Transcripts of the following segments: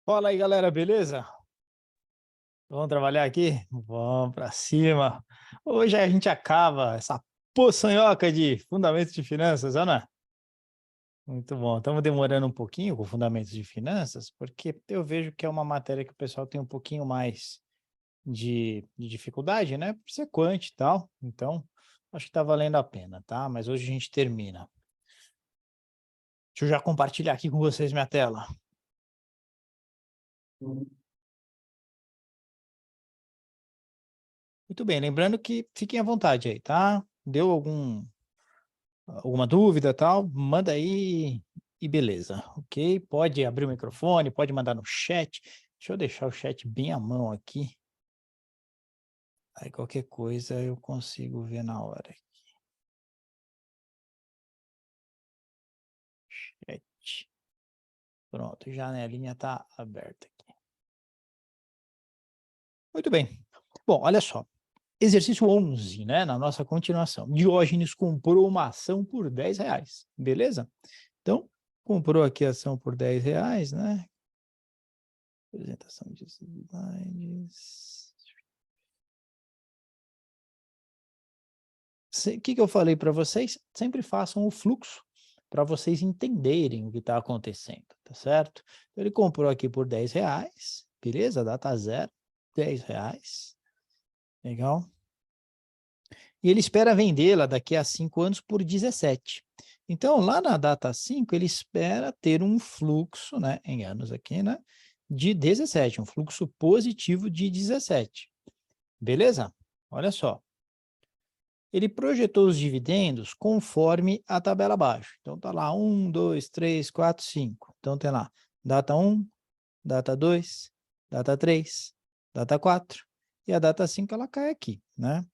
Fala aí, galera, beleza? Vamos trabalhar aqui? Vamos para cima. Hoje a gente acaba essa poçanhoca de fundamentos de finanças, Ana. Muito bom. Estamos demorando um pouquinho com fundamentos de finanças, porque eu vejo que é uma matéria que o pessoal tem um pouquinho mais de dificuldade, né? Por ser quant e tal. Então, acho que está valendo a pena, tá? Mas hoje a gente termina. Deixa eu já compartilhar aqui com vocês minha tela. Muito bem, lembrando que fiquem à vontade aí, tá? Deu alguma dúvida, tal, manda aí e beleza, ok? Pode abrir o microfone, pode mandar no chat. Deixa eu deixar o chat bem à mão aqui. Aí qualquer coisa eu consigo ver na hora. Chat. Pronto, janelinha está aberta aqui. Muito bem. Bom, olha só. Exercício 11, né? Na nossa continuação. Diógenes comprou uma ação por R$ 10, beleza? Então, comprou aqui a ação por R$ 10, né? Apresentação de slides. O que eu falei para vocês? Sempre façam o fluxo para vocês entenderem o que está acontecendo, tá certo? Então, ele comprou aqui por R$ 10, beleza? Data zero, R$ 10. Legal? E ele espera vendê-la daqui a 5 anos por 17. Então, lá na data 5, ele espera ter um fluxo, né, em anos aqui, né, de 17, um fluxo positivo de 17. Beleza? Olha só. Ele projetou os dividendos conforme a tabela abaixo. Então, está lá 1, 2, 3, 4, 5. Então, tem lá data 1, data 2, data 3, data 4 e a data 5 ela cai aqui, né?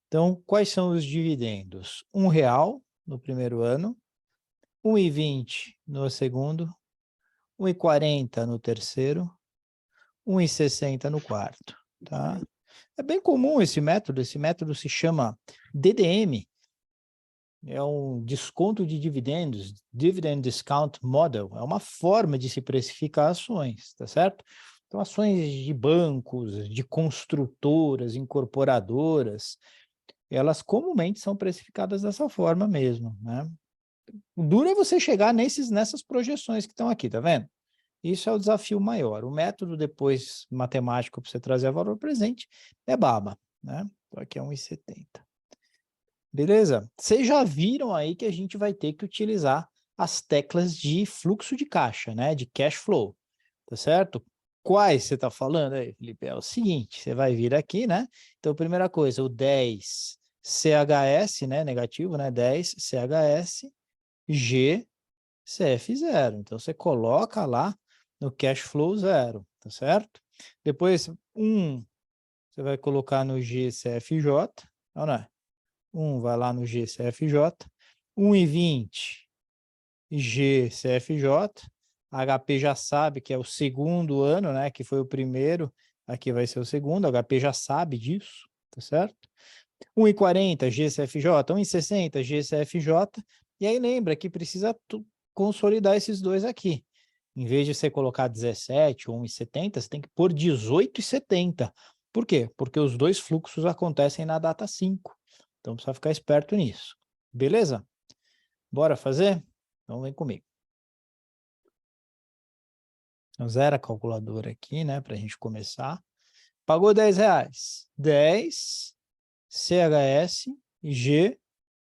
Então, quais são os dividendos? R$ 1 no primeiro ano, 1,20 no segundo, 1,40 no terceiro, 1,60 no quarto, tá? É bem comum esse método se chama DDM, é um desconto de dividendos, Dividend Discount Model, é uma forma de se precificar ações, tá certo? Então, ações de bancos, de construtoras, incorporadoras, elas comumente são precificadas dessa forma mesmo, né? O duro é você chegar nessas projeções que estão aqui, tá vendo? Isso é o desafio maior. O método depois matemático para você trazer valor presente é baba, né? Então, aqui é 1,70. Beleza? Vocês já viram aí que a gente vai ter que utilizar as teclas de fluxo de caixa, né? De cash flow, tá certo? Quais você está falando aí, Felipe? É o seguinte, você vai vir aqui, né? Então, primeira coisa, o 10 CHS, né? Negativo, né? 10 CHS, G, CF0. Então, você coloca lá no cash flow 0, tá certo? Depois, você vai colocar no GCFJ, não, não é? Vai lá no GCFJ, 1,20 GCFJ, HP já sabe que é o segundo ano, né, que foi o primeiro, aqui vai ser o segundo, HP já sabe disso, tá certo? 1,40 GCFJ, 1,60 GCFJ, e aí lembra que precisa consolidar esses dois aqui. Em vez de você colocar 17 ou 1,70, você tem que pôr 18,70. Por quê? Porque os dois fluxos acontecem na data 5. Então, precisa ficar esperto nisso. Beleza? Bora fazer? Então, vem comigo. Então, zero a calculadora aqui, né, para a gente começar. Pagou R$ 10. 10 CHS G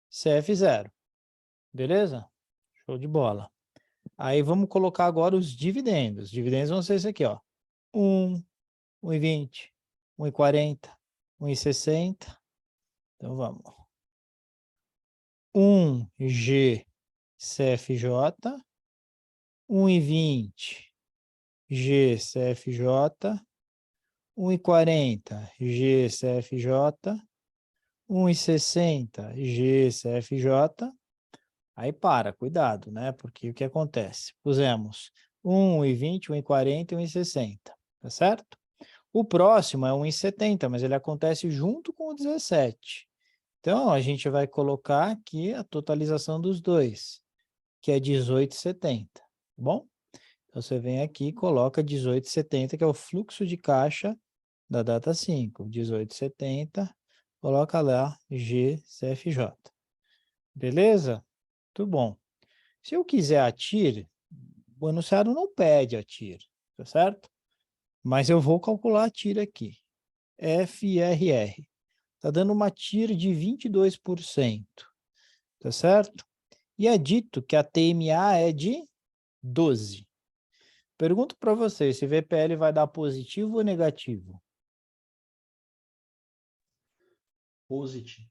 CF0. Beleza? Show de bola. Aí, vamos colocar agora os dividendos. Os dividendos vão ser esse aqui, ó. 1, 1,20, 1,40, 1,60. Então, vamos. 1 G CFJ, 1,20 GCFJ, 1,40 GCFJ, 1,60 GCFJ. Aí cuidado, né? Porque o que acontece? Pusemos 1,20, 1,40 e 1,60, tá certo? O próximo é 1,70, mas ele acontece junto com o 17. Então, a gente vai colocar aqui a totalização dos dois, que é 18,70, tá bom? Então, você vem aqui e coloca 18,70, que é o fluxo de caixa da data 5. 18,70, coloca lá GCFJ. Beleza? Muito bom. Se eu quiser a TIR, o enunciado não pede a TIR, tá certo? Mas eu vou calcular a TIR aqui. FRR. Está dando uma TIR de 22%, tá certo? E é dito que a TMA é de 12. Pergunto para você, se VPL vai dar positivo ou negativo? Positivo.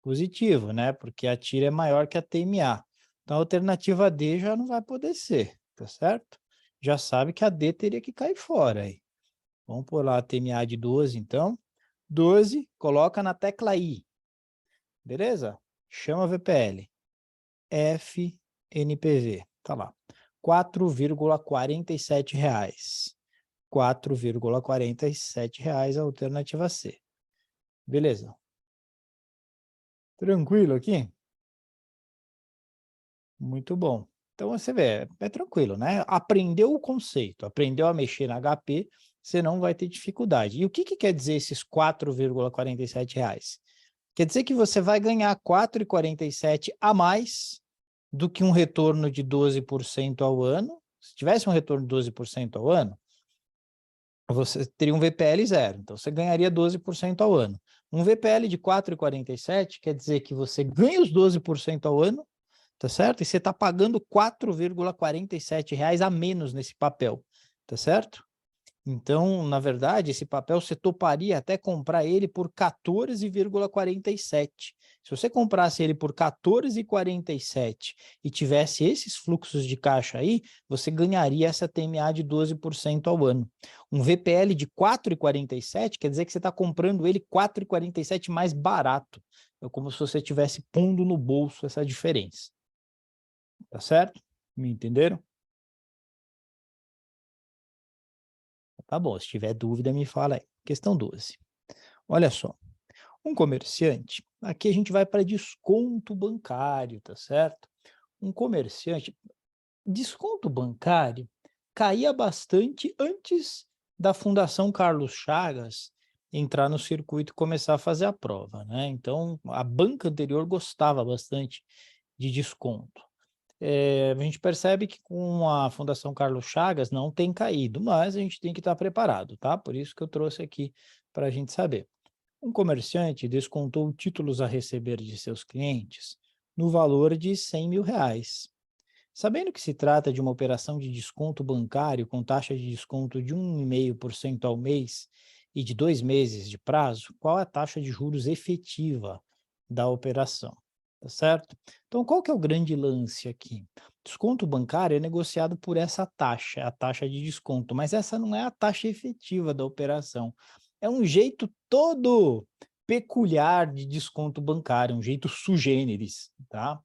Positivo, né? Porque a TIR é maior que a TMA. Então, a alternativa D já não vai poder ser, tá certo? Já sabe que a D teria que cair fora aí. Vamos pôr lá a TMA de 12, então. 12, coloca na tecla I. Beleza? Chama VPL. FNPV. Tá lá. R$ 4,47. R$ 4,47 a alternativa C. Beleza. Tranquilo aqui? Muito bom. Então, você vê, é tranquilo, né? Aprendeu o conceito, aprendeu a mexer na HP, você não vai ter dificuldade. E o que quer dizer esses R$ 4,47? Quer dizer que você vai ganhar R$ 4,47 a mais do que um retorno de 12% ao ano. Se tivesse um retorno de 12% ao ano, você teria um VPL zero, então você ganharia 12% ao ano. Um VPL de 4,47 quer dizer que você ganha os 12% ao ano, tá certo? E você está pagando R$ 4,47 a menos nesse papel, tá certo? Então, na verdade, esse papel você toparia até comprar ele por 14,47. Se você comprasse ele por 14,47 e tivesse esses fluxos de caixa aí, você ganharia essa TMA de 12% ao ano. Um VPL de 4,47 quer dizer que você está comprando ele 4,47 mais barato. É como se você estivesse pondo no bolso essa diferença. Tá certo? Me entenderam? Tá bom, se tiver dúvida, me fala aí. Questão 12. Olha só, um comerciante, aqui a gente vai para desconto bancário, tá certo? Um comerciante, desconto bancário caía bastante antes da Fundação Carlos Chagas entrar no circuito e começar a fazer a prova, né? Então, a banca anterior gostava bastante de desconto. A gente percebe que com a Fundação Carlos Chagas não tem caído, mas a gente tem que estar preparado, tá? Por isso que eu trouxe aqui para a gente saber. Um comerciante descontou títulos a receber de seus clientes no valor de R$ 100.000. Sabendo que se trata de uma operação de desconto bancário com taxa de desconto de 1,5% ao mês e de 2 meses de prazo, qual é a taxa de juros efetiva da operação? Tá certo? Então, qual que é o grande lance aqui? Desconto bancário é negociado por essa taxa, a taxa de desconto, mas essa não é a taxa efetiva da operação. É um jeito todo peculiar de desconto bancário, um jeito sui generis, tá?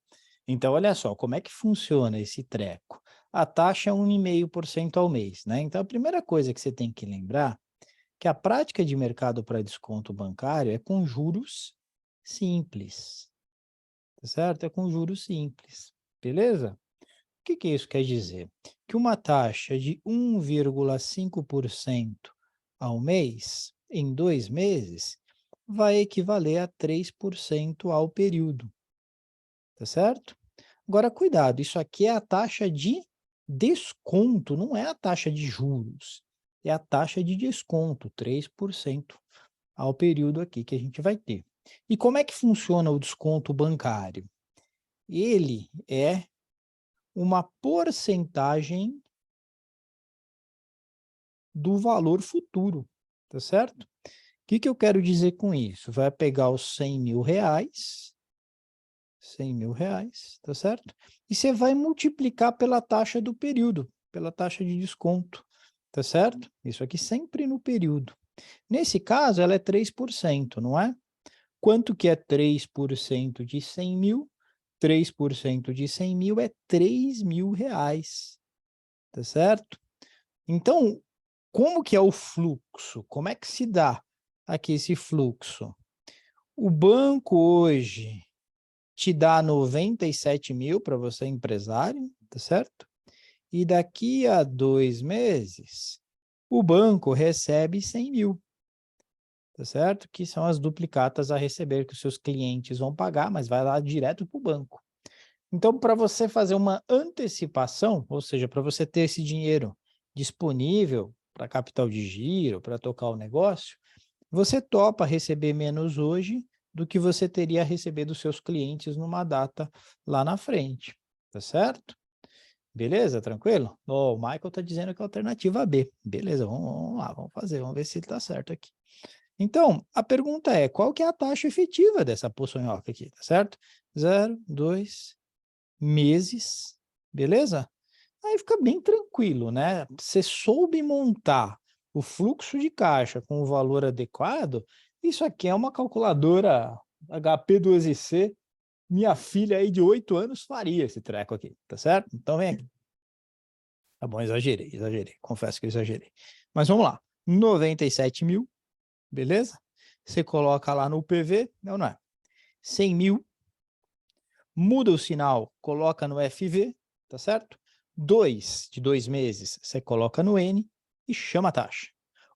Então, olha só, como é que funciona esse treco? A taxa é 1,5% ao mês, né? Então, a primeira coisa que você tem que lembrar é que a prática de mercado para desconto bancário é com juros simples, tá certo? É com juros simples, beleza? O que isso quer dizer? Que uma taxa de 1,5% ao mês, em 2 meses, vai equivaler a 3% ao período, tá certo? Agora, cuidado, isso aqui é a taxa de desconto, não é a taxa de juros, é a taxa de desconto, 3% ao período aqui que a gente vai ter. E como é que funciona o desconto bancário? Ele é uma porcentagem do valor futuro, tá certo? O que eu quero dizer com isso? Vai pegar os R$ 100.000, tá certo? E você vai multiplicar pela taxa do período, pela taxa de desconto, tá certo? Isso aqui sempre no período. Nesse caso, ela é 3%, não é? Quanto que é 3% de 100 mil? 3% de 100 mil é R$ 3.000, tá certo? Então, como que é o fluxo? Como é que se dá aqui esse fluxo? O banco hoje te dá 97 mil para você empresário, tá certo? e daqui a 2 meses, o banco recebe 100 mil, tá certo? Que são as duplicatas a receber que os seus clientes vão pagar, mas vai lá direto para o banco. Então, para você fazer uma antecipação, ou seja, para você ter esse dinheiro disponível para capital de giro, para tocar o negócio, você topa receber menos hoje do que você teria a receber dos seus clientes numa data lá na frente, tá certo? Beleza? Tranquilo? Oh, o Michael está dizendo que é a alternativa B. Beleza, vamos lá, vamos fazer, vamos ver se ele está certo aqui. Então, a pergunta é, qual que é a taxa efetiva dessa poçonhoca aqui, tá certo? 0, 2 meses, beleza? Aí fica bem tranquilo, né? Você soube montar o fluxo de caixa com o valor adequado, isso aqui é uma calculadora HP12C, minha filha aí de 8 anos faria esse treco aqui, tá certo? Então vem aqui. Tá bom, exagerei, confesso que eu exagerei. Mas vamos lá, 97 mil, beleza? Você coloca lá no PV, não é? 100 mil, muda o sinal, coloca no FV, tá certo? 2 de 2 meses, você coloca no N e chama a taxa.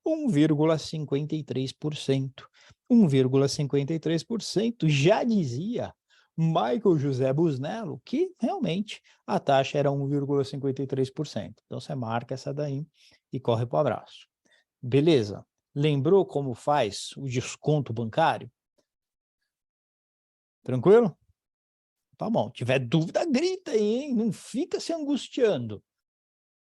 1,53%. 1,53% já dizia Michael José Busnello que realmente a taxa era 1,53%. Então você marca essa daí e corre para o abraço. Beleza? Lembrou como faz o desconto bancário? Tranquilo? Tá bom, tiver dúvida, grita aí, hein? Não fica se angustiando.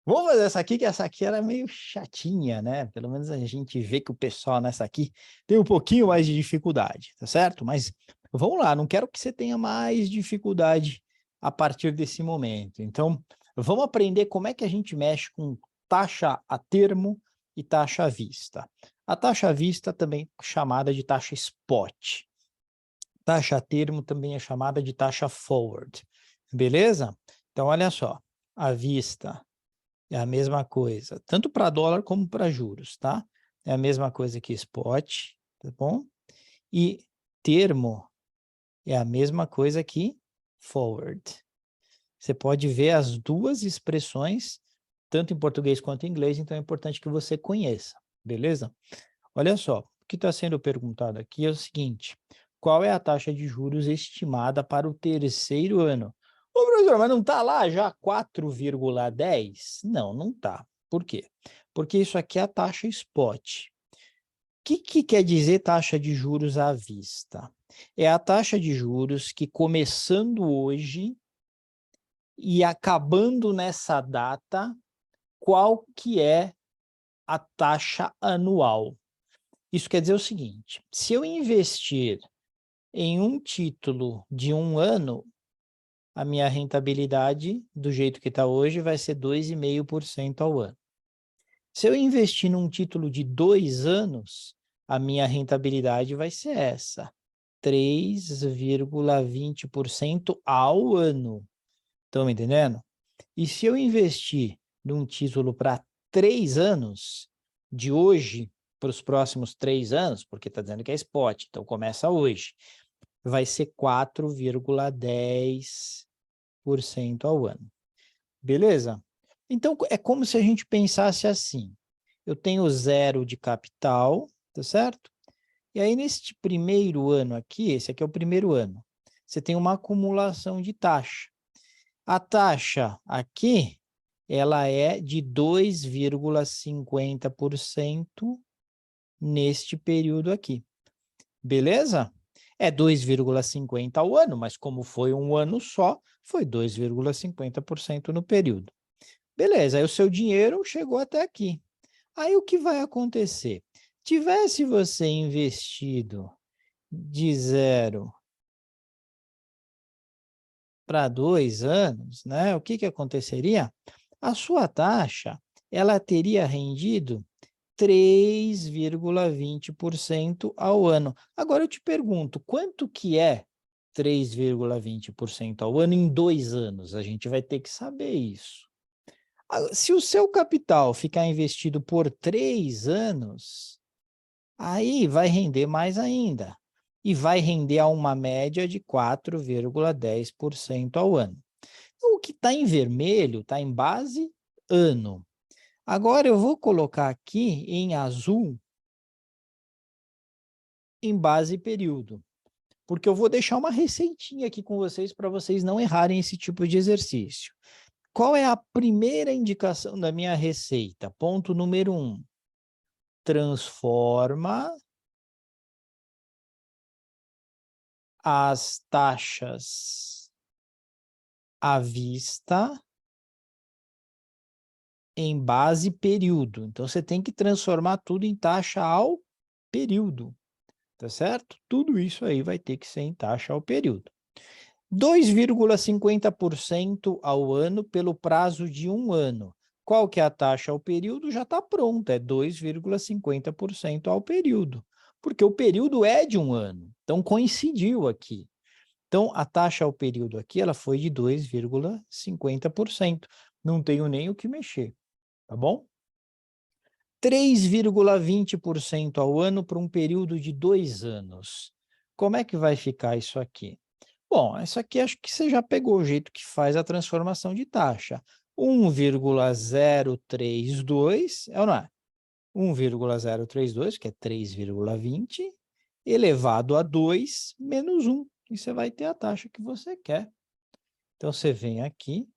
Vamos fazer essa aqui, que essa aqui era meio chatinha, né? Pelo menos a gente vê que o pessoal nessa aqui tem um pouquinho mais de dificuldade, tá certo? Mas vamos lá, não quero que você tenha mais dificuldade a partir desse momento. Então, vamos aprender como é que a gente mexe com taxa a termo e taxa à vista. A taxa à vista também é chamada de taxa spot. Taxa a termo também é chamada de taxa forward, beleza? Então, olha só, à vista é a mesma coisa, tanto para dólar como para juros, tá? É a mesma coisa que spot, tá bom? E termo é a mesma coisa que forward. Você pode ver as duas expressões, tanto em português quanto em inglês, então é importante que você conheça, beleza? Olha só, o que está sendo perguntado aqui é o seguinte: qual é a taxa de juros estimada para o terceiro ano? Ô, professor, mas não está lá já 4,10? Não, não está. Por quê? Porque isso aqui é a taxa spot. O que quer dizer taxa de juros à vista? É a taxa de juros que, começando hoje e acabando nessa data, qual que é a taxa anual? Isso quer dizer o seguinte: se eu investir em um título de 1 ano, a minha rentabilidade, do jeito que está hoje, vai ser 2,5% ao ano. Se eu investir num título de 2 anos, a minha rentabilidade vai ser essa, 3,20% ao ano. Estão me entendendo? E se eu investir num título para 3 anos, de hoje para os próximos 3 anos, porque está dizendo que é spot, então começa hoje, vai ser 4,10% ao ano. Beleza? Então, é como se a gente pensasse assim: eu tenho 0 de capital, tá certo? E aí, neste primeiro ano aqui, esse aqui é o primeiro ano, você tem uma acumulação de taxa. A taxa aqui, ela é de 2,50% neste período aqui. Beleza? É 2,50% ao ano, mas como foi um ano só, foi 2,50% no período. Beleza, aí o seu dinheiro chegou até aqui. Aí o que vai acontecer? Tivesse você investido de 0 para 2 anos, né? O que aconteceria? A sua taxa, ela teria rendido 3,20% ao ano. Agora eu te pergunto, quanto que é 3,20% ao ano em 2 anos? A gente vai ter que saber isso. Se o seu capital ficar investido por 3 anos, aí vai render mais ainda. E vai render a uma média de 4,10% ao ano. O que está em vermelho está em base ano. Agora eu vou colocar aqui em azul em base período, porque eu vou deixar uma receitinha aqui com vocês para vocês não errarem esse tipo de exercício. Qual é a primeira indicação da minha receita? Ponto número 1. Transforma as taxas à vista em base período. Então, você tem que transformar tudo em taxa ao período, tá certo? Tudo isso aí vai ter que ser em taxa ao período. 2,50% ao ano pelo prazo de 1 ano. Qual que é a taxa ao período? Já está pronta, é 2,50% ao período, porque o período é de 1 ano, então coincidiu aqui. Então, a taxa ao período aqui ela foi de 2,50%. Não tenho nem o que mexer, tá bom? 3,20% ao ano para um período de 2 anos. Como é que vai ficar isso aqui? Bom, isso aqui acho que você já pegou o jeito que faz a transformação de taxa. 1,032, é ou não é? 1,032, que é 3,20, elevado a 2 menos 1. E você vai ter a taxa que você quer. Então, você vem aqui,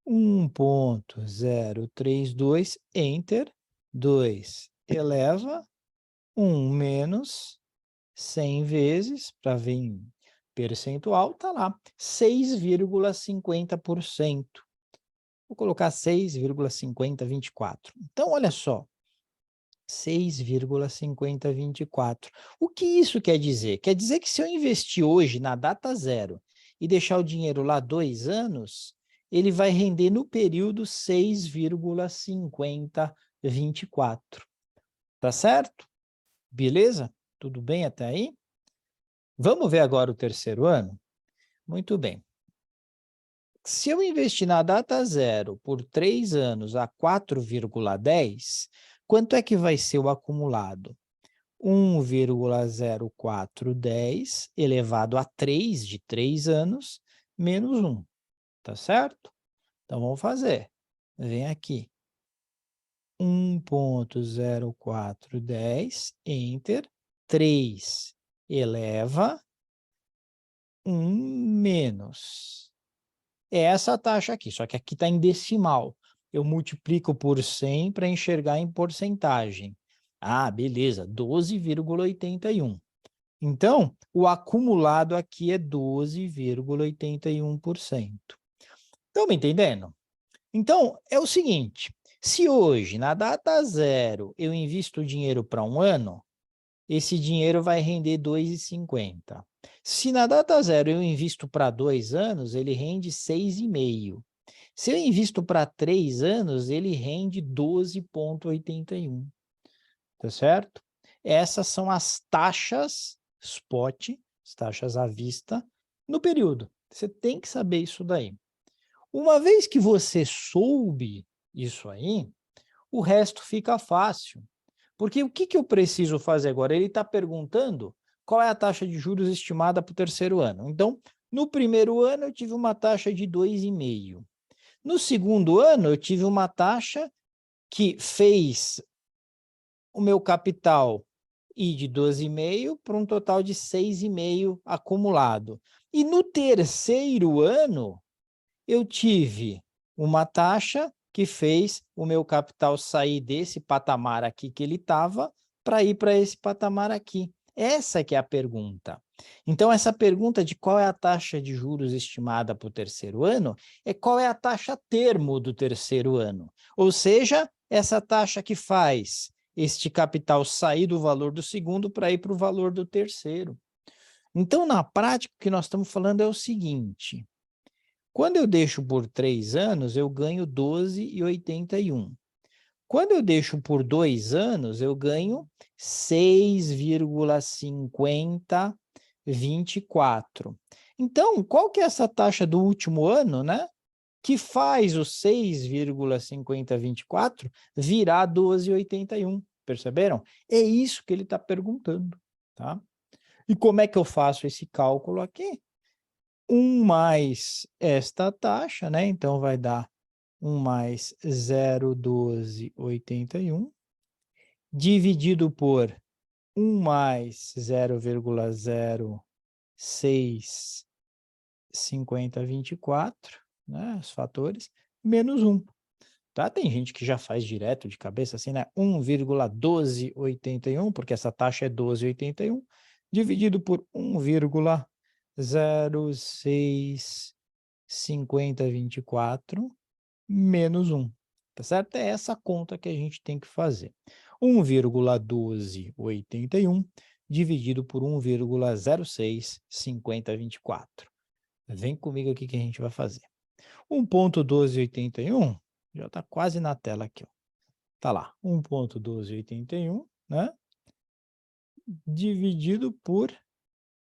1,032, Enter, 2, eleva, 1 menos 100 vezes, para ver em percentual, está lá, 6,50%. Vou colocar 6,5024. Então, olha só, 6,5024. O que isso quer dizer? Quer dizer que se eu investir hoje na data zero e deixar o dinheiro lá 2 anos, ele vai render no período 6,5024. Tá certo? Beleza? Tudo bem até aí? Vamos ver agora o terceiro ano? Muito bem. Se eu investir na data zero por 3 anos a 4,10, quanto é que vai ser o acumulado? 1,0410 elevado a 3 de 3 anos, menos 1, tá certo? Então, vamos fazer. Vem aqui. 1,0410, Enter, 3 eleva 1 menos. É essa taxa aqui, só que aqui está em decimal. Eu multiplico por 100 para enxergar em porcentagem. Ah, beleza, 12,81. Então, o acumulado aqui é 12,81%. Estão me entendendo? Então, é o seguinte, se hoje, na data zero, eu invisto dinheiro para 1 ano, esse dinheiro vai render 2,50. Se na data zero eu invisto para 2 anos, ele rende 6,5. Se eu invisto para 3 anos, ele rende 12,81. Tá certo? Essas são as taxas spot, as taxas à vista, no período. Você tem que saber isso daí. Uma vez que você soube isso aí, o resto fica fácil. Porque o que eu preciso fazer agora? Ele está perguntando qual é a taxa de juros estimada para o terceiro ano. Então, no primeiro ano, eu tive uma taxa de 2,5. No segundo ano, eu tive uma taxa que fez o meu capital ir de 12,5 para um total de 6,5 acumulado. E no terceiro ano, eu tive uma taxa que fez o meu capital sair desse patamar aqui que ele estava para ir para esse patamar aqui. Essa que é a pergunta. Então, essa pergunta de qual é a taxa de juros estimada para o terceiro ano é qual é a taxa termo do terceiro ano. Ou seja, essa taxa que faz este capital sair do valor do segundo para ir para o valor do terceiro. Então, na prática, o que nós estamos falando é o seguinte: quando eu deixo por 3 anos, eu ganho 12,81. Quando eu deixo por 2 anos, eu ganho 6,5024. Então, qual que é essa taxa do último ano, né? Que faz o 6,5024 virar 12,81. Perceberam? É isso que ele está perguntando, tá? E como é que eu faço esse cálculo aqui? 1 mais esta taxa, né? Então, vai dar 1 mais 0,1281, dividido por 1 mais 0,065024, né? Os fatores, menos 1. Tá? Tem gente que já faz direto de cabeça assim, né? 1,1281, porque essa taxa é 12,81, dividido por 1,065024 menos 1. Tá certo? É essa conta que a gente tem que fazer. 1,1281 dividido por 1,065024. Vem comigo aqui que a gente vai fazer. 1,1281 já está quase na tela aqui, ó. Tá lá, 1,1281, né? Dividido por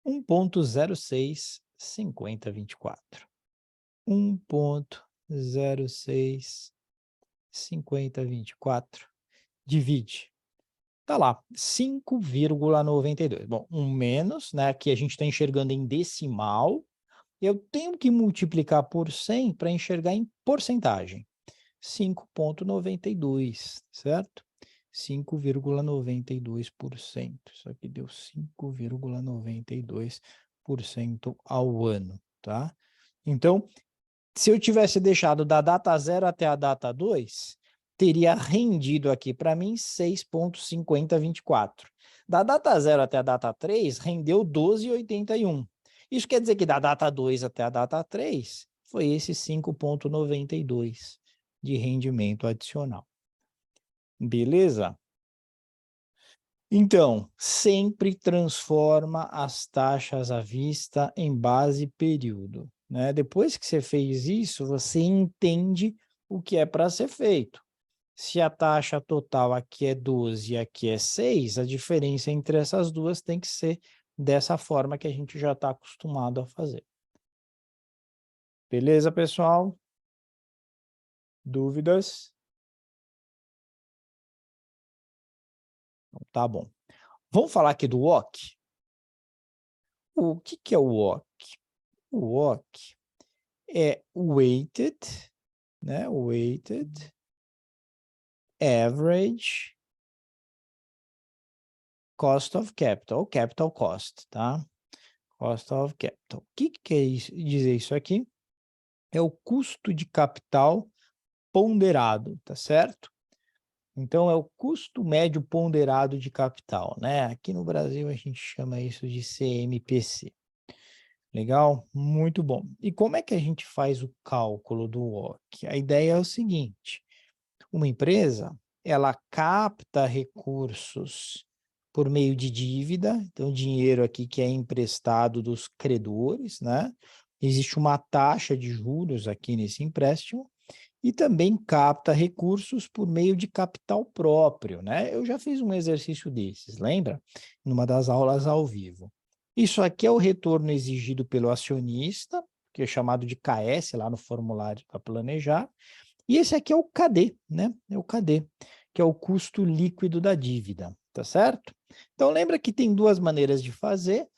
1,065024. 1,065024 divide. Tá lá, 5,92. Bom, um menos, né? Aqui a gente está enxergando em decimal. Eu tenho que multiplicar por 100 para enxergar em porcentagem. 5,92, certo? 5,92%. Isso aqui deu 5,92% ao ano, tá? Então, se eu tivesse deixado da data 0 até a data 2, teria rendido aqui para mim 6,5024. Da data 0 até a data 3, rendeu 12,81. Isso quer dizer que da data 2 até a data 3, foi esse 5,92 de rendimento adicional. Beleza? Então, sempre transforma as taxas à vista em base período, né? Depois que você fez isso, você entende o que é para ser feito. Se a taxa total aqui é 12 e aqui é 6, a diferença entre essas duas tem que ser dessa forma que a gente já está acostumado a fazer. Beleza, pessoal? Dúvidas? Tá bom. Vamos falar aqui do WOC? O que é o WOC? O WOC é Weighted, né? Weighted Average Cost of Capital, Capital Cost, tá? Cost of Capital. O que quer dizer isso aqui? É o custo de capital ponderado, tá certo? Então, é o custo médio ponderado de capital, né? Aqui no Brasil a gente chama isso de CMPC. Legal? Muito bom. E como é que a gente faz o cálculo do WOC? A ideia é o seguinte: uma empresa, ela capta recursos por meio de dívida, então dinheiro aqui que é emprestado dos credores, né? Existe uma taxa de juros aqui nesse empréstimo, e também capta recursos por meio de capital próprio, né? Eu já fiz um exercício desses, lembra? Numa das aulas ao vivo. Isso aqui é o retorno exigido pelo acionista, que é chamado de KS lá no formulário para planejar, e esse aqui é o KD, né? É o KD, que é o custo líquido da dívida, tá certo? Então lembra que tem duas maneiras de fazer.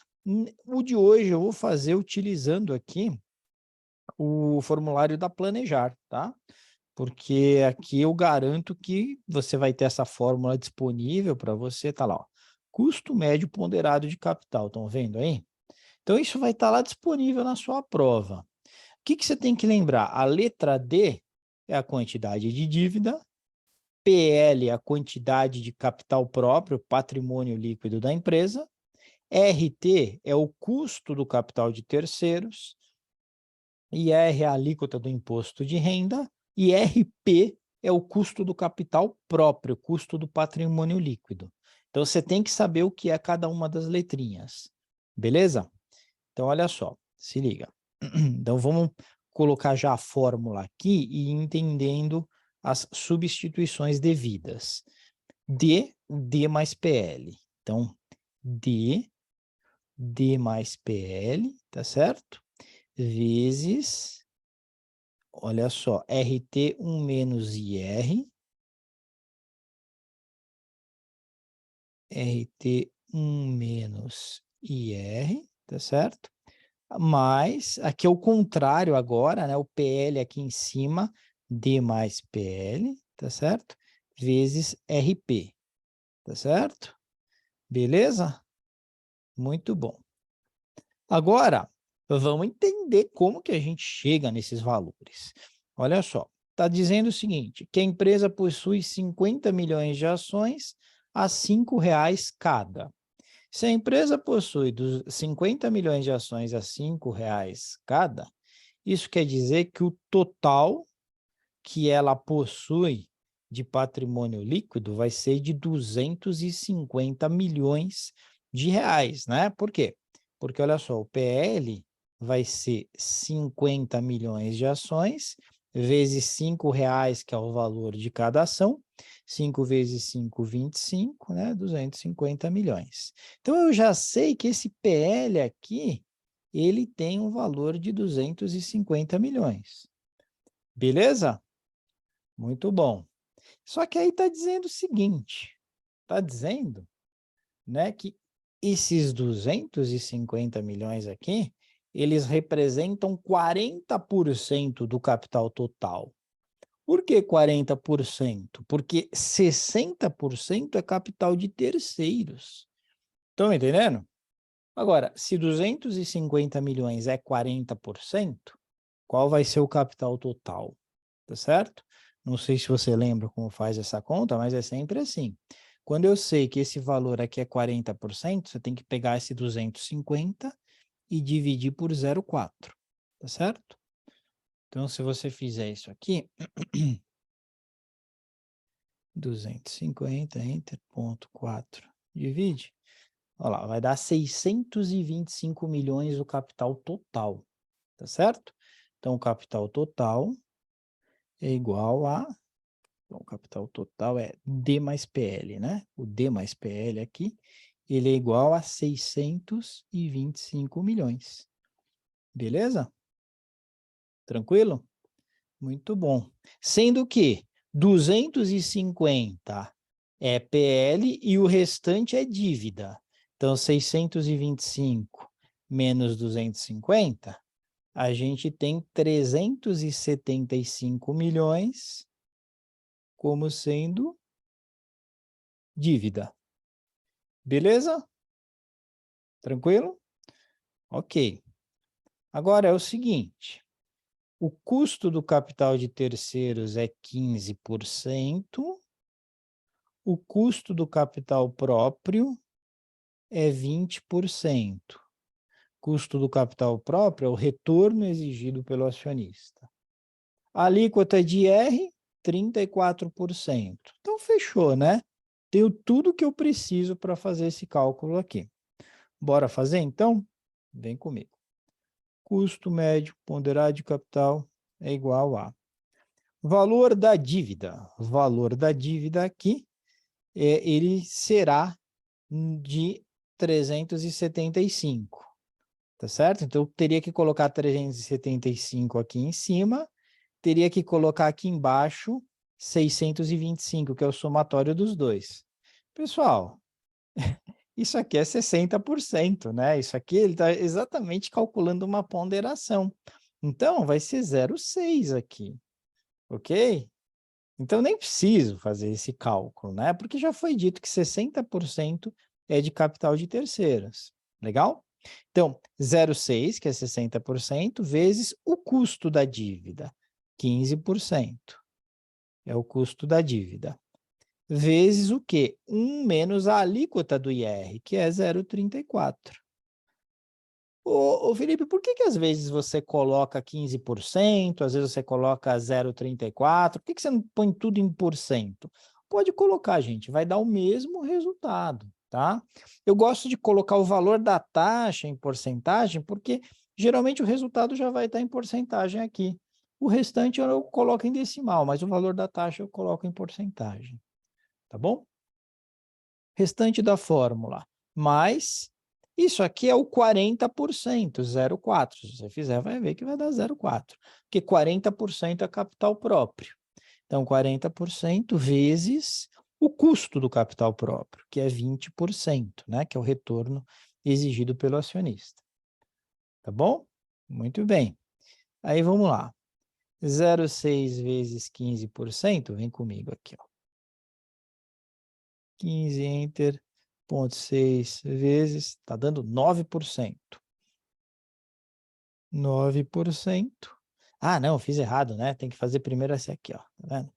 O de hoje eu vou fazer utilizando aqui o formulário da Planejar, tá? Porque aqui eu garanto que você vai ter essa fórmula disponível para você, tá lá, ó. Custo médio ponderado de capital, estão vendo aí? Então isso vai estar lá disponível na sua prova. O que você tem que lembrar? A letra D é a quantidade de dívida, PL é a quantidade de capital próprio, patrimônio líquido da empresa, RT é o custo do capital de terceiros, IR é a alíquota do imposto de renda, e RP é o custo do capital próprio, custo do patrimônio líquido. Então, você tem que saber o que é cada uma das letrinhas, beleza? Então, olha só, se liga. Então, vamos colocar já a fórmula aqui e entendendo as substituições devidas. D mais PL. Então, D mais PL, tá certo? Vezes, olha só, RT1 menos IR, RT1 menos IR, tá certo? mais, aqui é o contrário agora, né? O PL aqui em cima, D mais PL, tá certo? Vezes RP, tá certo? Beleza? Muito bom. Agora, vamos entender como que a gente chega nesses valores. Olha só, está dizendo o seguinte, que a empresa possui 50 milhões de ações a R$ 5,00 cada. Se a empresa possui 50 milhões de ações a R$ 5,00 cada, isso quer dizer que o total que ela possui de patrimônio líquido vai ser de 250 milhões de reais, né? Por quê? Porque, olha só, o PL vai ser 50 milhões de ações, vezes R$ 5,00, que é o valor de cada ação, 5 vezes 5, 25, né? 250 milhões. Então, eu já sei que esse PL aqui, ele tem um valor de 250 milhões. Beleza? Muito bom. Só que aí está dizendo o seguinte, está dizendo, né, que esses 250 milhões aqui, eles representam 40% do capital total. Por que 40%? Porque 60% é capital de terceiros. Estão entendendo? Agora, se 250 milhões é 40%, qual vai ser o capital total? Tá certo? Não sei se você lembra como faz essa conta, mas é sempre assim. Quando eu sei que esse valor aqui é 40%, você tem que pegar esse 250 e dividir por 0,4, tá certo? Então, se você fizer isso aqui, 250 entre 0,4 divide, olha lá, vai dar 625 milhões o capital total, tá certo? Então, o capital total é igual a... Então, o capital total é D mais PL, né? O D mais PL aqui, ele é igual a 625 milhões. Beleza? Tranquilo? Muito bom. Sendo que 250 é PL e o restante é dívida. Então, 625 menos 250, a gente tem 375 milhões como sendo dívida. Beleza? Tranquilo? Ok. Agora é o seguinte, o custo do capital de terceiros é 15%, o custo do capital próprio é 20%. Custo do capital próprio é o retorno exigido pelo acionista. A alíquota de IR, 34%. Então, fechou, né? Tenho tudo que eu preciso para fazer esse cálculo aqui. Bora fazer, então? Vem comigo. Custo médio ponderado de capital é igual a valor da dívida. Valor da dívida aqui, ele será de 375, tá certo? Então, eu teria que colocar 375 aqui em cima, teria que colocar aqui embaixo 625, que é o somatório dos dois. Pessoal, isso aqui é 60%, né? Isso aqui ele está exatamente calculando uma ponderação. Então, vai ser 0,6 aqui, ok? Então, nem preciso fazer esse cálculo, né? Porque já foi dito que 60% é de capital de terceiros. Legal? Então, 0,6, que é 60%, vezes o custo da dívida, 15%. É o custo da dívida. Vezes o quê? 1 menos a alíquota do IR, que é 0,34. Ô, Felipe, por que às vezes você coloca 15%, às vezes você coloca 0,34%, por que você não põe tudo em porcento? Pode colocar, gente, vai dar o mesmo resultado, tá? Eu gosto de colocar o valor da taxa em porcentagem, porque geralmente o resultado já vai estar em porcentagem aqui. O restante eu coloco em decimal, mas o valor da taxa eu coloco em porcentagem, tá bom? Restante da fórmula, mais isso aqui é o 40%, 0,4. Se você fizer, vai ver que vai dar 0,4, porque 40% é capital próprio. Então, 40% vezes o custo do capital próprio, que é 20%, né? Que é o retorno exigido pelo acionista. Tá bom? Muito bem. Aí vamos lá. 0,6 vezes 15%, vem comigo aqui, ó. 15 enter, 0,6 vezes, tá dando 9%. 9%. Ah, não, fiz errado, né? Tem que fazer primeiro esse aqui, ó. Tá vendo?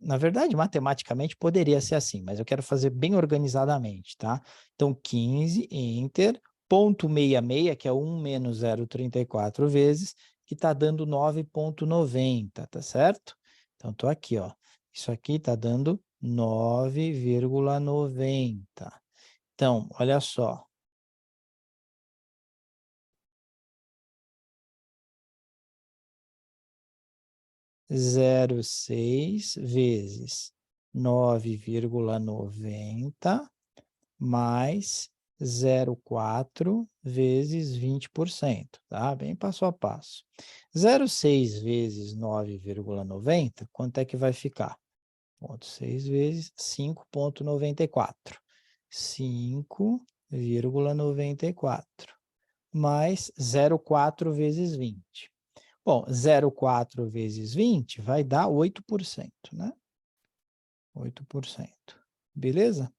Na verdade, matematicamente poderia ser assim, mas eu quero fazer bem organizadamente, tá? Então, 15, enter, ponto 66, que é 1 menos 0,34 vezes, que está dando 9,90, tá certo? Então, estou aqui, ó. Isso aqui está dando 9,90. Então, olha só. Zero seis vezes 9,90 mais 0,4 vezes 20%, tá? Bem passo a passo. 0,6 vezes 9,90, quanto é que vai ficar? 0,6 vezes 5,94. 5,94 mais 0,4 vezes 20. Bom, 0,4 vezes 20 vai dar 8%, né? 8%. Beleza?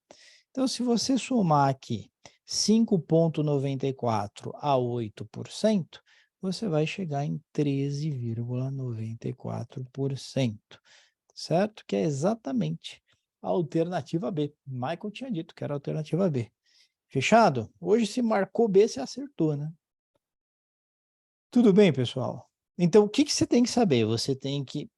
Então, se você somar aqui 5,94 a 8%, você vai chegar em 13,94%, certo? Que é exatamente a alternativa B. Michael tinha dito que era a alternativa B. Fechado? Hoje, se marcou B, você acertou, né? Tudo bem, pessoal? Então, o que você tem que saber? Você tem que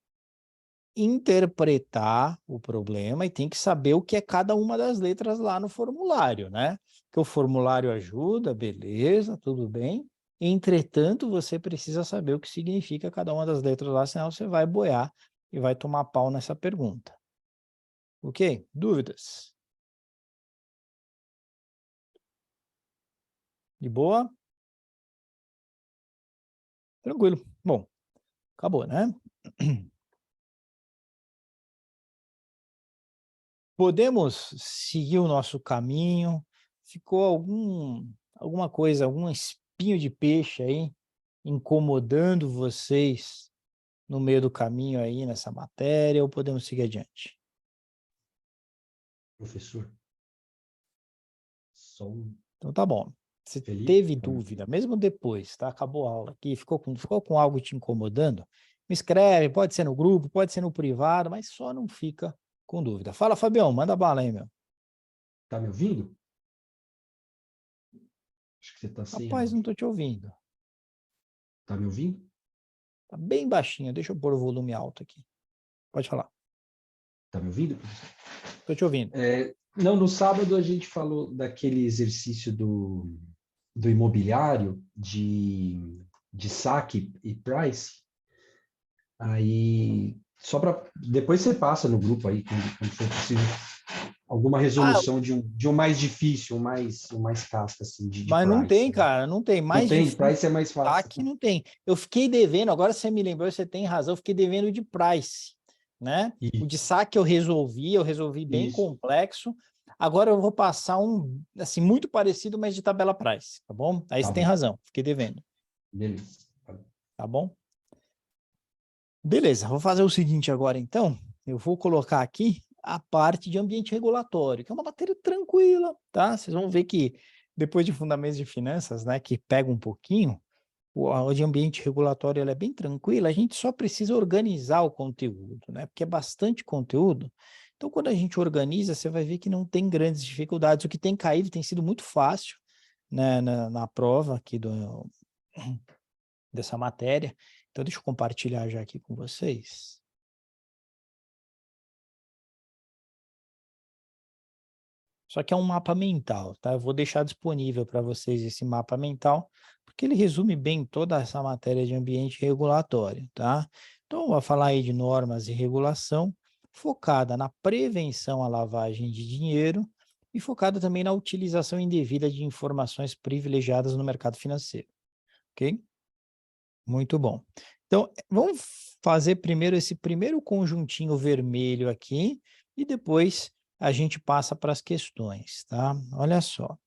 interpretar o problema e tem que saber o que é cada uma das letras lá no formulário, né? Que o formulário ajuda, beleza, tudo bem. Entretanto, você precisa saber o que significa cada uma das letras lá, senão você vai boiar e vai tomar pau nessa pergunta. Ok? Dúvidas? De boa? Tranquilo. Bom, acabou, né? Podemos seguir o nosso caminho? Ficou alguma coisa, algum espinho de peixe aí incomodando vocês no meio do caminho aí nessa matéria ou podemos seguir adiante? Professor, só um Então tá bom. Se Felipe, teve tá me dúvida, ouvindo? mesmo depois, tá? Acabou a aula aqui, ficou com algo te incomodando, me escreve, pode ser no grupo, pode ser no privado, mas só não fica com dúvida. Fala, Fabião, manda bala aí, meu. Tá me ouvindo? Acho que você tá sem Rapaz, não áudio. tô te ouvindo. Tá me ouvindo? Tá bem baixinho, deixa eu pôr o volume alto aqui. Pode falar. Tá me ouvindo, professor? Tô te ouvindo. Não, no sábado a gente falou daquele exercício do imobiliário de saque e price. Aí, só para depois você passa no grupo aí, quando for possível, alguma Ah, resolução de um mais difícil, um mais casca, assim, de mas não tem, price, né? cara, não tem. Não Mais tem, difícil price é mais tá fácil. que não tem. Eu fiquei devendo, agora você me lembrou, você tem razão, eu fiquei devendo de price, né? O de saque eu resolvi bem Isso, complexo. Agora eu vou passar um, assim, muito parecido, mas de tabela price, tá bom? Aí tá você tem bom, razão, fiquei devendo, beleza. tá bom? Beleza, vou fazer o seguinte agora então, eu vou colocar aqui a parte de ambiente regulatório, que é uma matéria tranquila, tá? Vocês vão ver que depois de fundamentos de finanças, né, que pega um pouquinho, a de ambiente regulatório ela é bem tranquila, a gente só precisa organizar o conteúdo, né? Porque é bastante conteúdo. Então, quando a gente organiza, você vai ver que não tem grandes dificuldades. O que tem caído tem sido muito fácil, né, na prova aqui dessa matéria. Então, deixa eu compartilhar já aqui com vocês. Só que é um mapa mental, tá? Eu vou deixar disponível para vocês esse mapa mental, porque ele resume bem toda essa matéria de ambiente regulatório, tá? Então, eu vou falar aí de normas e regulação, focada na prevenção à lavagem de dinheiro e focada também na utilização indevida de informações privilegiadas no mercado financeiro, ok? Muito bom. Então, vamos fazer primeiro esse primeiro conjuntinho vermelho aqui e depois a gente passa para as questões, tá? Olha só.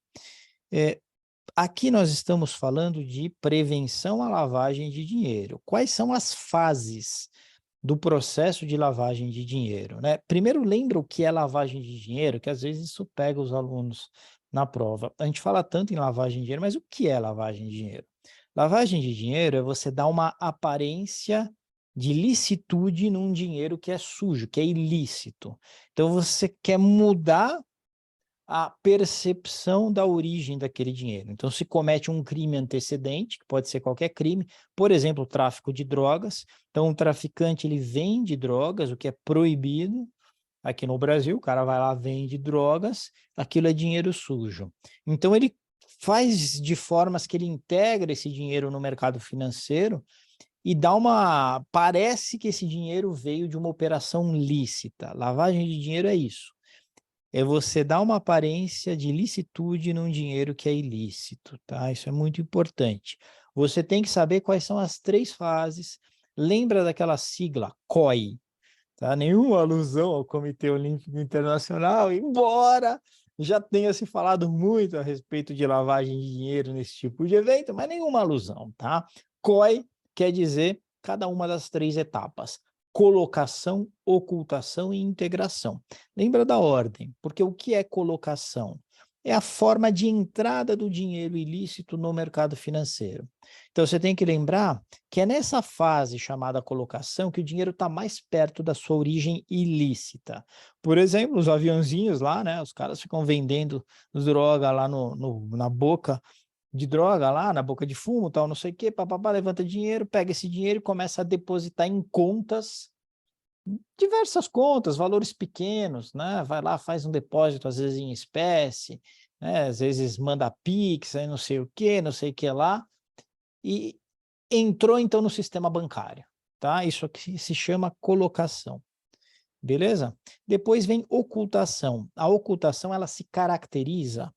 aqui nós estamos falando de prevenção à lavagem de dinheiro. Quais são as fases do processo de lavagem de dinheiro, né? Primeiro, lembra o que é lavagem de dinheiro, que às vezes isso pega os alunos na prova. A gente fala tanto em lavagem de dinheiro, mas o que é lavagem de dinheiro? Lavagem de dinheiro é você dar uma aparência de licitude num dinheiro que é sujo, que é ilícito. Então, você quer mudar a percepção da origem daquele dinheiro. Então, se comete um crime antecedente, que pode ser qualquer crime, por exemplo, o tráfico de drogas. Então, o traficante ele vende drogas, o que é proibido aqui no Brasil. O cara vai lá, vende drogas, aquilo é dinheiro sujo. Então, ele faz de formas que ele integra esse dinheiro no mercado financeiro e dá uma... Parece que esse dinheiro veio de uma operação lícita. Lavagem de dinheiro é isso. É você dar uma aparência de licitude num dinheiro que é ilícito, tá? Isso é muito importante. Você tem que saber quais são as 3 fases. Lembra daquela sigla COI, tá? Nenhuma alusão ao Comitê Olímpico Internacional, embora já tenha se falado muito a respeito de lavagem de dinheiro nesse tipo de evento, mas nenhuma alusão, tá? COI quer dizer cada uma das 3 etapas: colocação, ocultação e integração. Lembra da ordem, porque o que é colocação? É a forma de entrada do dinheiro ilícito no mercado financeiro. Então, você tem que lembrar que é nessa fase chamada colocação que o dinheiro está mais perto da sua origem ilícita. Por exemplo, os aviãozinhos lá, né? Os caras ficam vendendo droga lá na boca de droga lá, na boca de fumo, tal, não sei o quê, papapá, levanta dinheiro, pega esse dinheiro e começa a depositar em contas, diversas contas, valores pequenos, né? Vai lá, faz um depósito, às vezes em espécie, né? Às vezes manda Pix, aí não sei o que lá, e entrou então no sistema bancário, tá? Isso aqui se chama colocação, beleza? Depois vem ocultação. A ocultação, ela se caracteriza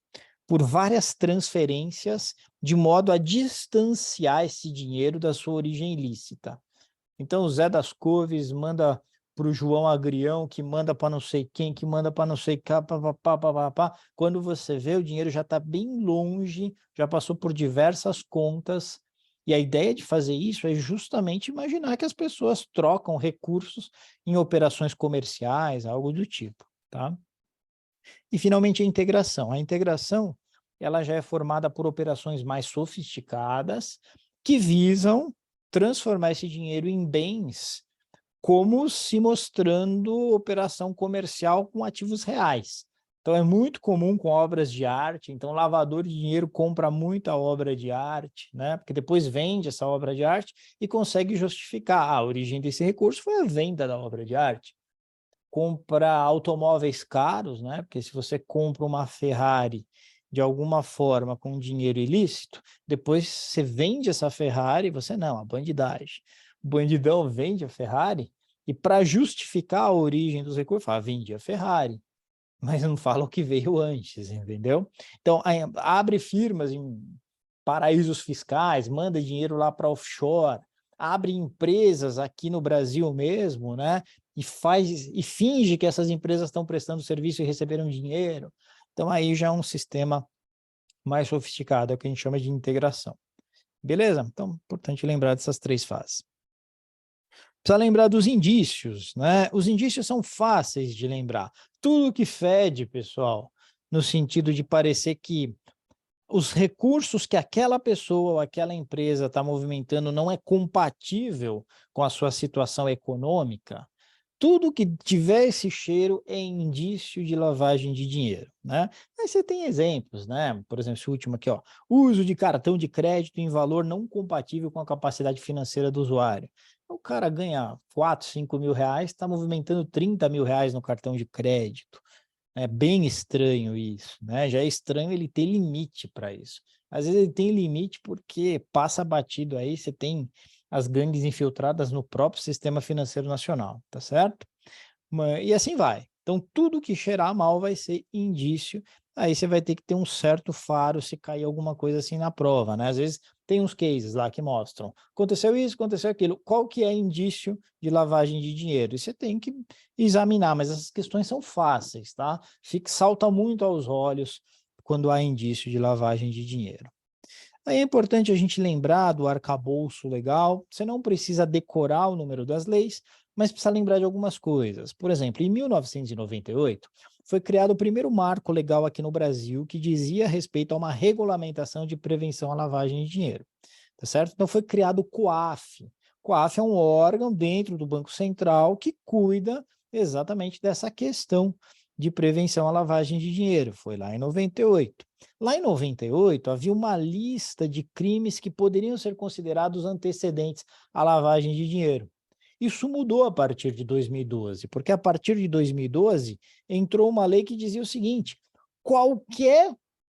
por várias transferências de modo a distanciar esse dinheiro da sua origem ilícita. Então, o Zé das Couves manda para o João Agrião, que manda para não sei quem, que manda para não sei cá, pá. Quando você vê, o dinheiro já está bem longe, já passou por diversas contas, e a ideia de fazer isso é justamente imaginar que as pessoas trocam recursos em operações comerciais, algo do tipo, tá? E, finalmente, a integração. A integração, ela já é formada por operações mais sofisticadas que visam transformar esse dinheiro em bens, como se mostrando operação comercial com ativos reais. Então, é muito comum com obras de arte. Então, lavador de dinheiro compra muita obra de arte, né? Porque depois vende essa obra de arte e consegue justificar. A origem desse recurso foi a venda da obra de arte. Compra automóveis caros, né? Porque se você compra uma Ferrari de alguma forma com dinheiro ilícito, depois você vende essa Ferrari, você não, a bandidagem. O bandidão vende a Ferrari e, para justificar a origem dos recursos, fala, vendi a Ferrari, mas não fala o que veio antes, entendeu? Então, abre firmas em paraísos fiscais, manda dinheiro lá para offshore, abre empresas aqui no Brasil mesmo, né? E finge que essas empresas estão prestando serviço e receberam dinheiro. Então, aí já é um sistema mais sofisticado, é o que a gente chama de integração. Beleza? Então, importante lembrar dessas 3 fases. Precisa lembrar dos indícios, né? Os indícios são fáceis de lembrar. Tudo que fede, pessoal, no sentido de parecer que os recursos que aquela pessoa ou aquela empresa está movimentando não é compatível com a sua situação econômica, tudo que tiver esse cheiro é indício de lavagem de dinheiro, né? Aí você tem exemplos, né? Por exemplo, esse último aqui, ó, uso de cartão de crédito em valor não compatível com a capacidade financeira do usuário. O cara ganha 4, 5 mil reais, está movimentando 30 mil reais no cartão de crédito. É bem estranho isso, né? Já é estranho ele ter limite para isso. Às vezes ele tem limite porque passa batido aí, você tem as gangues infiltradas no próprio sistema financeiro nacional, tá certo? E assim vai. Então, tudo que cheirar mal vai ser indício. Aí você vai ter que ter um certo faro se cair alguma coisa assim na prova, né? Às vezes tem uns cases lá que mostram, aconteceu isso, aconteceu aquilo. Qual que é indício de lavagem de dinheiro? E você tem que examinar, mas essas questões são fáceis, tá? Salta muito aos olhos quando há indício de lavagem de dinheiro. Aí é importante a gente lembrar do arcabouço legal. Você não precisa decorar o número das leis, mas precisa lembrar de algumas coisas. Por exemplo, em 1998, foi criado o primeiro marco legal aqui no Brasil que dizia respeito a uma regulamentação de prevenção à lavagem de dinheiro, tá certo? Então foi criado o COAF. O COAF é um órgão dentro do Banco Central que cuida exatamente dessa questão de prevenção à lavagem de dinheiro. Foi lá em 98. Lá em 98, havia uma lista de crimes que poderiam ser considerados antecedentes à lavagem de dinheiro. Isso mudou a partir de 2012, porque a partir de 2012 entrou uma lei que dizia o seguinte: qualquer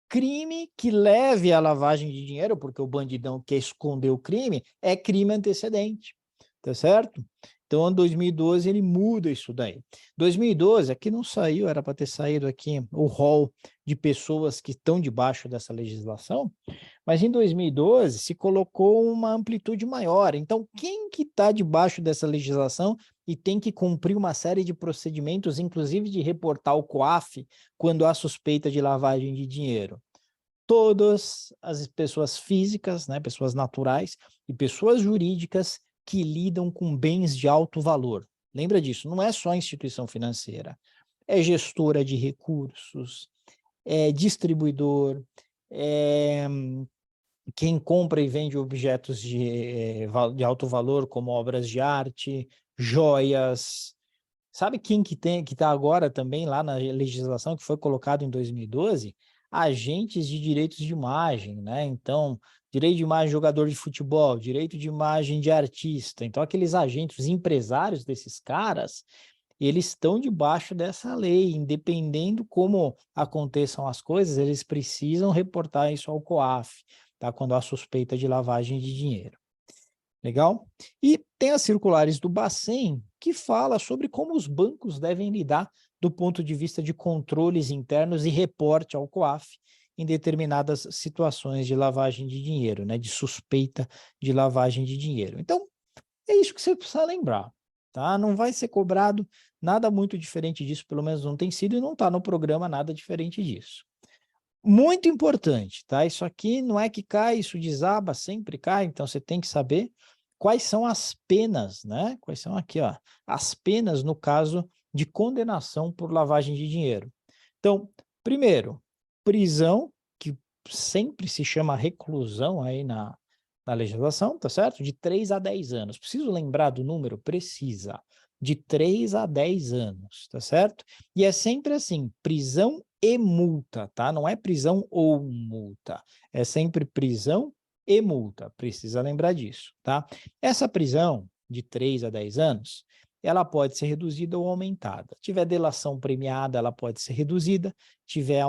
crime que leve à lavagem de dinheiro, porque o bandidão quer esconder o crime, é crime antecedente, tá certo? Então, em 2012, ele muda isso daí. 2012, aqui não saiu, era para ter saído aqui o rol de pessoas que estão debaixo dessa legislação, mas em 2012 se colocou uma amplitude maior. Então, quem que está debaixo dessa legislação e tem que cumprir uma série de procedimentos, inclusive de reportar o COAF quando há suspeita de lavagem de dinheiro? Todas as pessoas físicas, né, pessoas naturais e pessoas jurídicas que lidam com bens de alto valor. Lembra disso, não é só instituição financeira, é gestora de recursos, é distribuidor, é quem compra e vende objetos de alto valor, como obras de arte, joias. Sabe quem que está agora também lá na legislação que foi colocado em 2012? Agentes de direitos de imagem, né? Então, direito de imagem de jogador de futebol, direito de imagem de artista. Então, aqueles agentes, os empresários desses caras, eles estão debaixo dessa lei, independendo como aconteçam as coisas, eles precisam reportar isso ao COAF, tá? Quando há suspeita de lavagem de dinheiro. Legal? E tem as circulares do Bacen, que fala sobre como os bancos devem lidar do ponto de vista de controles internos e reporte ao COAF em determinadas situações de lavagem de dinheiro, né? De suspeita de lavagem de dinheiro. Então, é isso que você precisa lembrar, tá? Não vai ser cobrado nada muito diferente disso, pelo menos não tem sido, e não está no programa nada diferente disso. Muito importante, tá? Isso aqui não é que cai, isso desaba, sempre cai, então você tem que saber quais são as penas, né? Quais são aqui, ó, as penas no caso de condenação por lavagem de dinheiro. Então, primeiro, prisão, que sempre se chama reclusão aí na legislação, tá certo? De 3 a 10 anos. Preciso lembrar do número? Precisa. De 3 a 10 anos, tá certo? E é sempre assim, prisão e multa, tá? Não é prisão ou multa. É sempre prisão e multa. Precisa lembrar disso, tá? Essa prisão de 3 a 10 anos, ela pode ser reduzida ou aumentada. Tiver delação premiada, ela pode ser reduzida. Tiver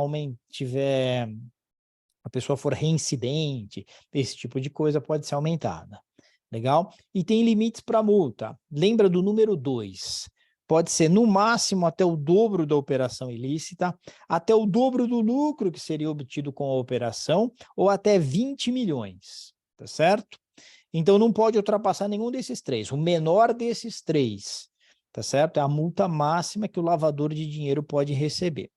a pessoa for reincidente, esse tipo de coisa pode ser aumentada. Legal? E tem limites para multa. Lembra do número 2. Pode ser no máximo até o dobro da operação ilícita, até o dobro do lucro que seria obtido com a operação, ou até 20 milhões. Tá certo? Então não pode ultrapassar nenhum desses três. O menor desses três, tá certo? É a multa máxima que o lavador de dinheiro pode receber.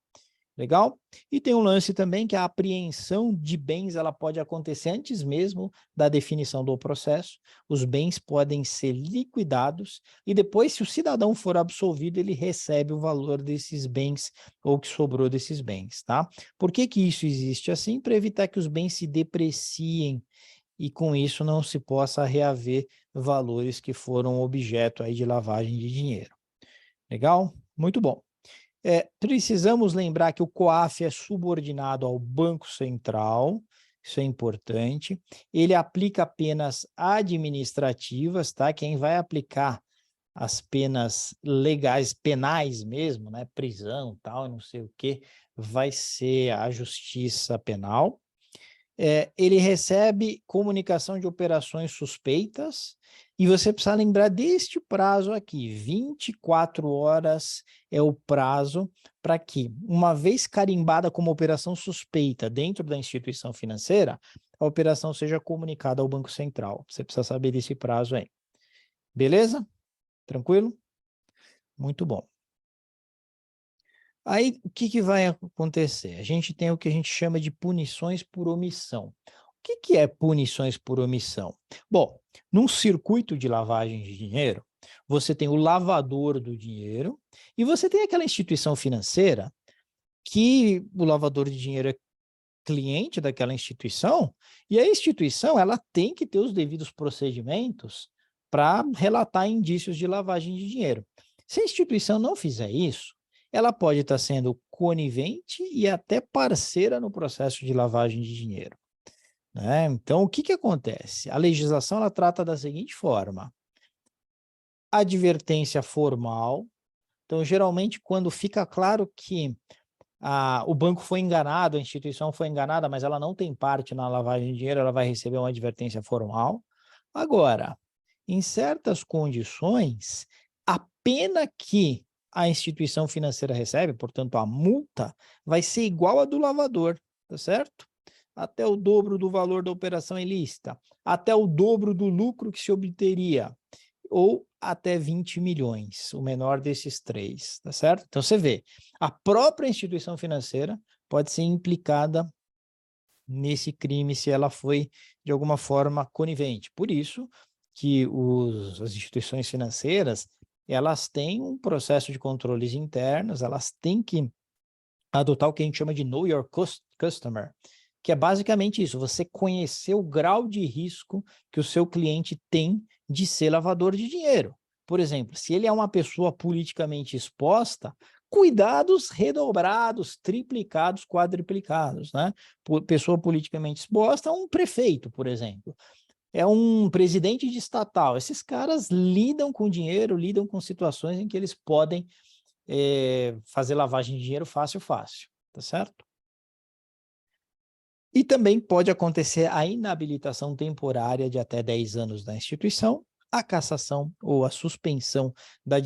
Legal? E tem um lance também que a apreensão de bens ela pode acontecer antes mesmo da definição do processo. Os bens podem ser liquidados e depois, se o cidadão for absolvido, ele recebe o valor desses bens ou que sobrou desses bens, tá? Por que que isso existe assim? Para evitar que os bens se depreciem e com isso não se possa reaver valores que foram objeto aí de lavagem de dinheiro. Legal? Muito bom. Precisamos lembrar que o COAF é subordinado ao Banco Central, isso é importante. Ele aplica penas administrativas, tá? Quem vai aplicar as penas legais, penais mesmo, né? Prisão, tal, não sei o quê, vai ser a Justiça Penal. Ele recebe comunicação de operações suspeitas e você precisa lembrar deste prazo aqui, 24 horas é o prazo para que, uma vez carimbada como operação suspeita dentro da instituição financeira, a operação seja comunicada ao Banco Central. Você precisa saber desse prazo aí. Beleza? Tranquilo? Muito bom. Aí, o que vai acontecer? A gente tem o que a gente chama de punições por omissão. que é punições por omissão? Bom, num circuito de lavagem de dinheiro, você tem o lavador do dinheiro e você tem aquela instituição financeira que o lavador de dinheiro é cliente daquela instituição, e a instituição ela tem que ter os devidos procedimentos para relatar indícios de lavagem de dinheiro. Se a instituição não fizer isso, ela pode estar sendo conivente e até parceira no processo de lavagem de dinheiro, né? Então, o que que acontece? A legislação ela trata da seguinte forma: advertência formal. Então, geralmente, quando fica claro que o banco foi enganado, a instituição foi enganada, mas ela não tem parte na lavagem de dinheiro, ela vai receber uma advertência formal. Agora, em certas condições, a pena que a instituição financeira recebe, portanto, a multa, vai ser igual à do lavador, tá certo? Até o dobro do valor da operação ilícita, até o dobro do lucro que se obteria, ou até 20 milhões, o menor desses três, tá certo? Então, você vê, a própria instituição financeira pode ser implicada nesse crime se ela foi, de alguma forma, conivente. Por isso que as instituições financeiras, elas têm um processo de controles internos, elas têm que adotar o que a gente chama de Know Your Customer, que é basicamente isso, você conhecer o grau de risco que o seu cliente tem de ser lavador de dinheiro. Por exemplo, se ele é uma pessoa politicamente exposta, cuidados redobrados, triplicados, quadriplicados, né? Pessoa politicamente exposta, um prefeito, por exemplo. É um presidente de estatal. Esses caras lidam com dinheiro, lidam com situações em que eles podem fazer lavagem de dinheiro fácil, tá certo? E também pode acontecer a inabilitação temporária de até 10 anos da instituição, a cassação ou a suspensão da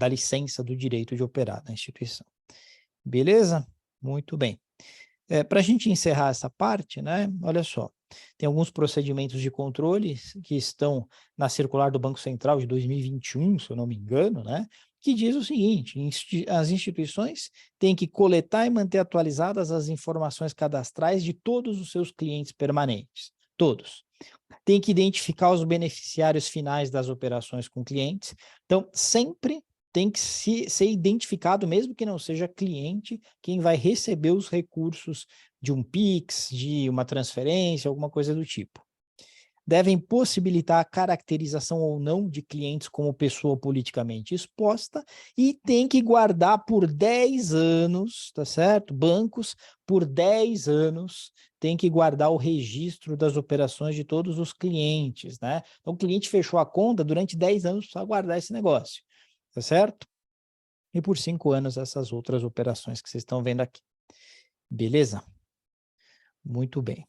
licença do direito de operar na instituição. Beleza? Muito bem. Para a gente encerrar essa parte, né? Olha só, tem alguns procedimentos de controle que estão na circular do Banco Central de 2021, se eu não me engano, né? Que diz o seguinte: as instituições têm que coletar e manter atualizadas as informações cadastrais de todos os seus clientes permanentes, todos. Tem que identificar os beneficiários finais das operações com clientes. Então, sempre tem que ser identificado, mesmo que não seja cliente, quem vai receber os recursos de um Pix, de uma transferência, alguma coisa do tipo. Devem possibilitar a caracterização ou não de clientes como pessoa politicamente exposta e tem que guardar por 10 anos, tá certo? Bancos, por 10 anos, tem que guardar o registro das operações de todos os clientes, né? Então, o cliente fechou a conta, durante 10 anos precisa guardar esse negócio, tá certo? E por 5 anos essas outras operações que vocês estão vendo aqui. Beleza? Muito bem.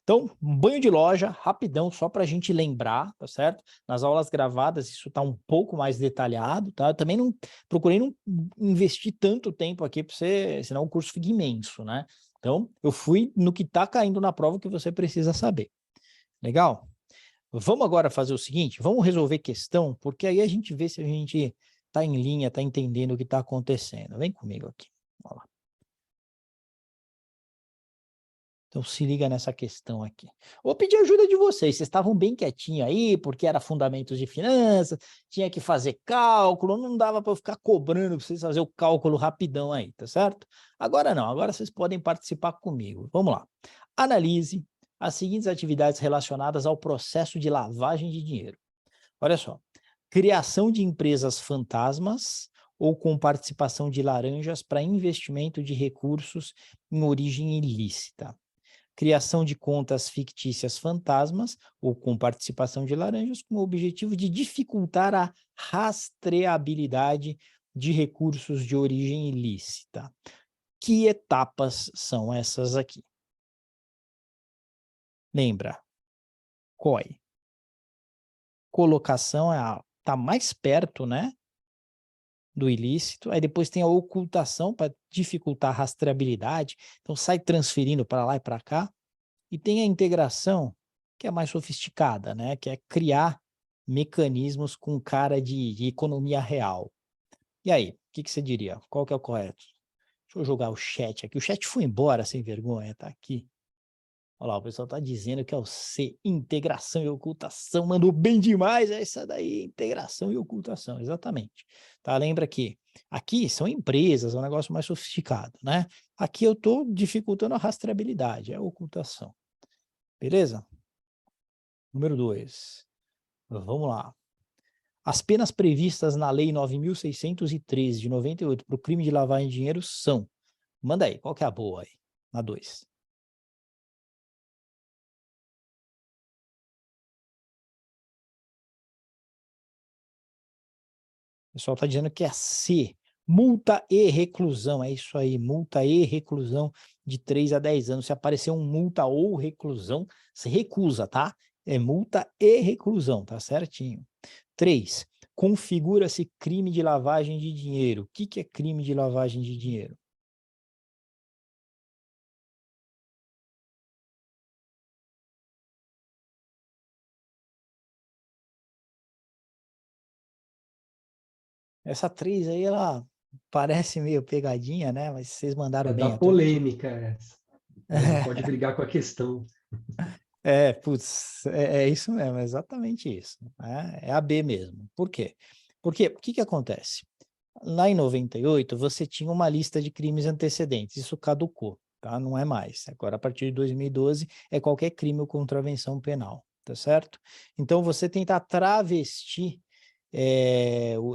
Então, um banho de loja, rapidão, só para a gente lembrar, tá certo? Nas aulas gravadas isso está um pouco mais detalhado, tá? Eu também não procurei não investir tanto tempo aqui para você, senão o curso fica imenso, né? Então, eu fui no que está caindo na prova que você precisa saber. Legal? Vamos agora fazer o seguinte, vamos resolver questão, porque aí a gente vê se a gente está em linha, está entendendo o que está acontecendo. Vem comigo aqui. Vamos lá. Então se liga nessa questão aqui. Vou pedir ajuda de vocês estavam bem quietinhos aí, porque era fundamentos de finanças, tinha que fazer cálculo, não dava para eu ficar cobrando para vocês fazer o cálculo rapidão aí, tá certo? Agora não, agora vocês podem participar comigo. Vamos lá. Analise as seguintes atividades relacionadas ao processo de lavagem de dinheiro. Olha só, criação de empresas fantasmas ou com participação de laranjas para investimento de recursos em origem ilícita. Criação de contas fictícias fantasmas ou com participação de laranjas com o objetivo de dificultar a rastreabilidade de recursos de origem ilícita. Que etapas são essas aqui? Lembra? COI. Colocação tá mais perto, né, do ilícito. Aí depois tem a ocultação para dificultar a rastreabilidade. Então sai transferindo para lá e para cá. E tem a integração, que é mais sofisticada, né? Que é criar mecanismos com cara de economia real. E aí, o que você diria? Qual que é o correto? Deixa eu jogar o chat aqui. O chat foi embora, sem vergonha, tá aqui. Olha lá, o pessoal está dizendo que é o C, integração e ocultação, mandou bem demais essa daí, integração e ocultação, exatamente. Tá? Lembra que aqui são empresas, é um negócio mais sofisticado, né? Aqui eu estou dificultando a rastreabilidade, é a ocultação. Beleza? Número 2. Vamos lá. As penas previstas na Lei 9.613 de 98 para o crime de lavagem de dinheiro são... Manda aí, qual que é a boa aí? Na 2. O pessoal está dizendo que é C, multa e reclusão. É isso aí, multa e reclusão de 3 a 10 anos. Se aparecer um multa ou reclusão, se recusa, tá? É multa e reclusão, tá certinho. 3. Configura-se crime de lavagem de dinheiro. O que é crime de lavagem de dinheiro? Essa 3 aí, ela parece meio pegadinha, né? Mas vocês mandaram É da bem. Alternativa. polêmica essa. Não pode brigar com a questão. Putz, é isso mesmo, é exatamente isso. Né? É a B mesmo. Por quê? Porque o que que acontece? Lá em 98, você tinha uma lista de crimes antecedentes, isso caducou, tá? Não é mais. Agora, a partir de 2012, é qualquer crime ou contravenção penal, tá certo? Então, você tentar travestir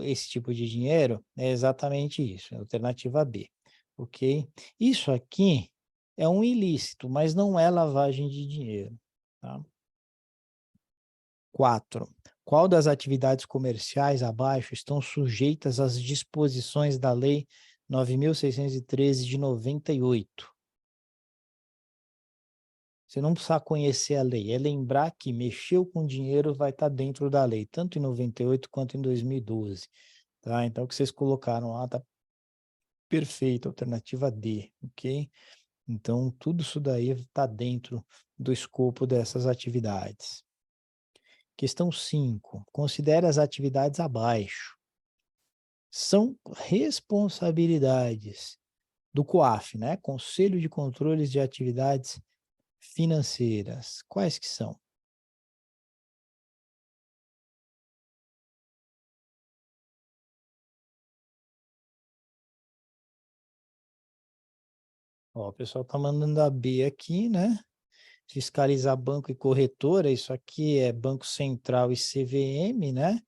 esse tipo de dinheiro é exatamente isso, é a alternativa B, ok? Isso aqui é um ilícito, mas não é lavagem de dinheiro, tá? 4. Qual das atividades comerciais abaixo estão sujeitas às disposições da Lei 9.613 de 98? Você não precisa conhecer a lei, é lembrar que mexeu com dinheiro vai estar dentro da lei, tanto em 98 quanto em 2012. Tá? Então, o que vocês colocaram lá está perfeito, alternativa D, ok? Então, tudo isso daí está dentro do escopo dessas atividades. Questão 5. Considere as atividades abaixo. São responsabilidades do COAF, né? Conselho de Controles de Atividades Financeiras. Quais que são? Ó, o pessoal está mandando a B aqui, né? Fiscalizar banco e corretora, isso aqui é Banco Central e CVM, né?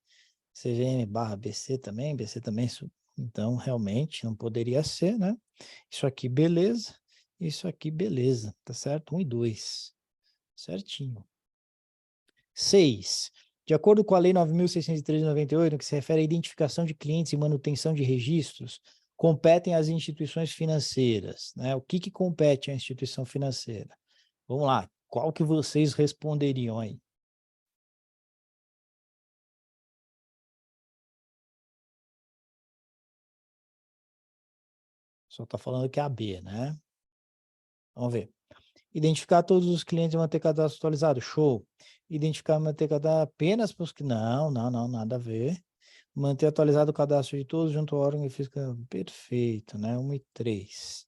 CVM barra BC também, BC também, então realmente não poderia ser, né? Isso aqui, beleza. Isso aqui, beleza, tá certo? 1 e 2, certinho. 6. De acordo com a Lei 9.613 de 98, no que se refere à identificação de clientes e manutenção de registros, competem às instituições financeiras, né? O que compete à instituição financeira? Vamos lá, qual que vocês responderiam aí? Só está falando que é a B, né? Vamos ver. Identificar todos os clientes e manter cadastro atualizado. Show. Identificar e manter cadastro apenas para os que... Não, nada a ver. Manter atualizado o cadastro de todos junto ao órgão e fiscal. Perfeito, né? 1 e 3.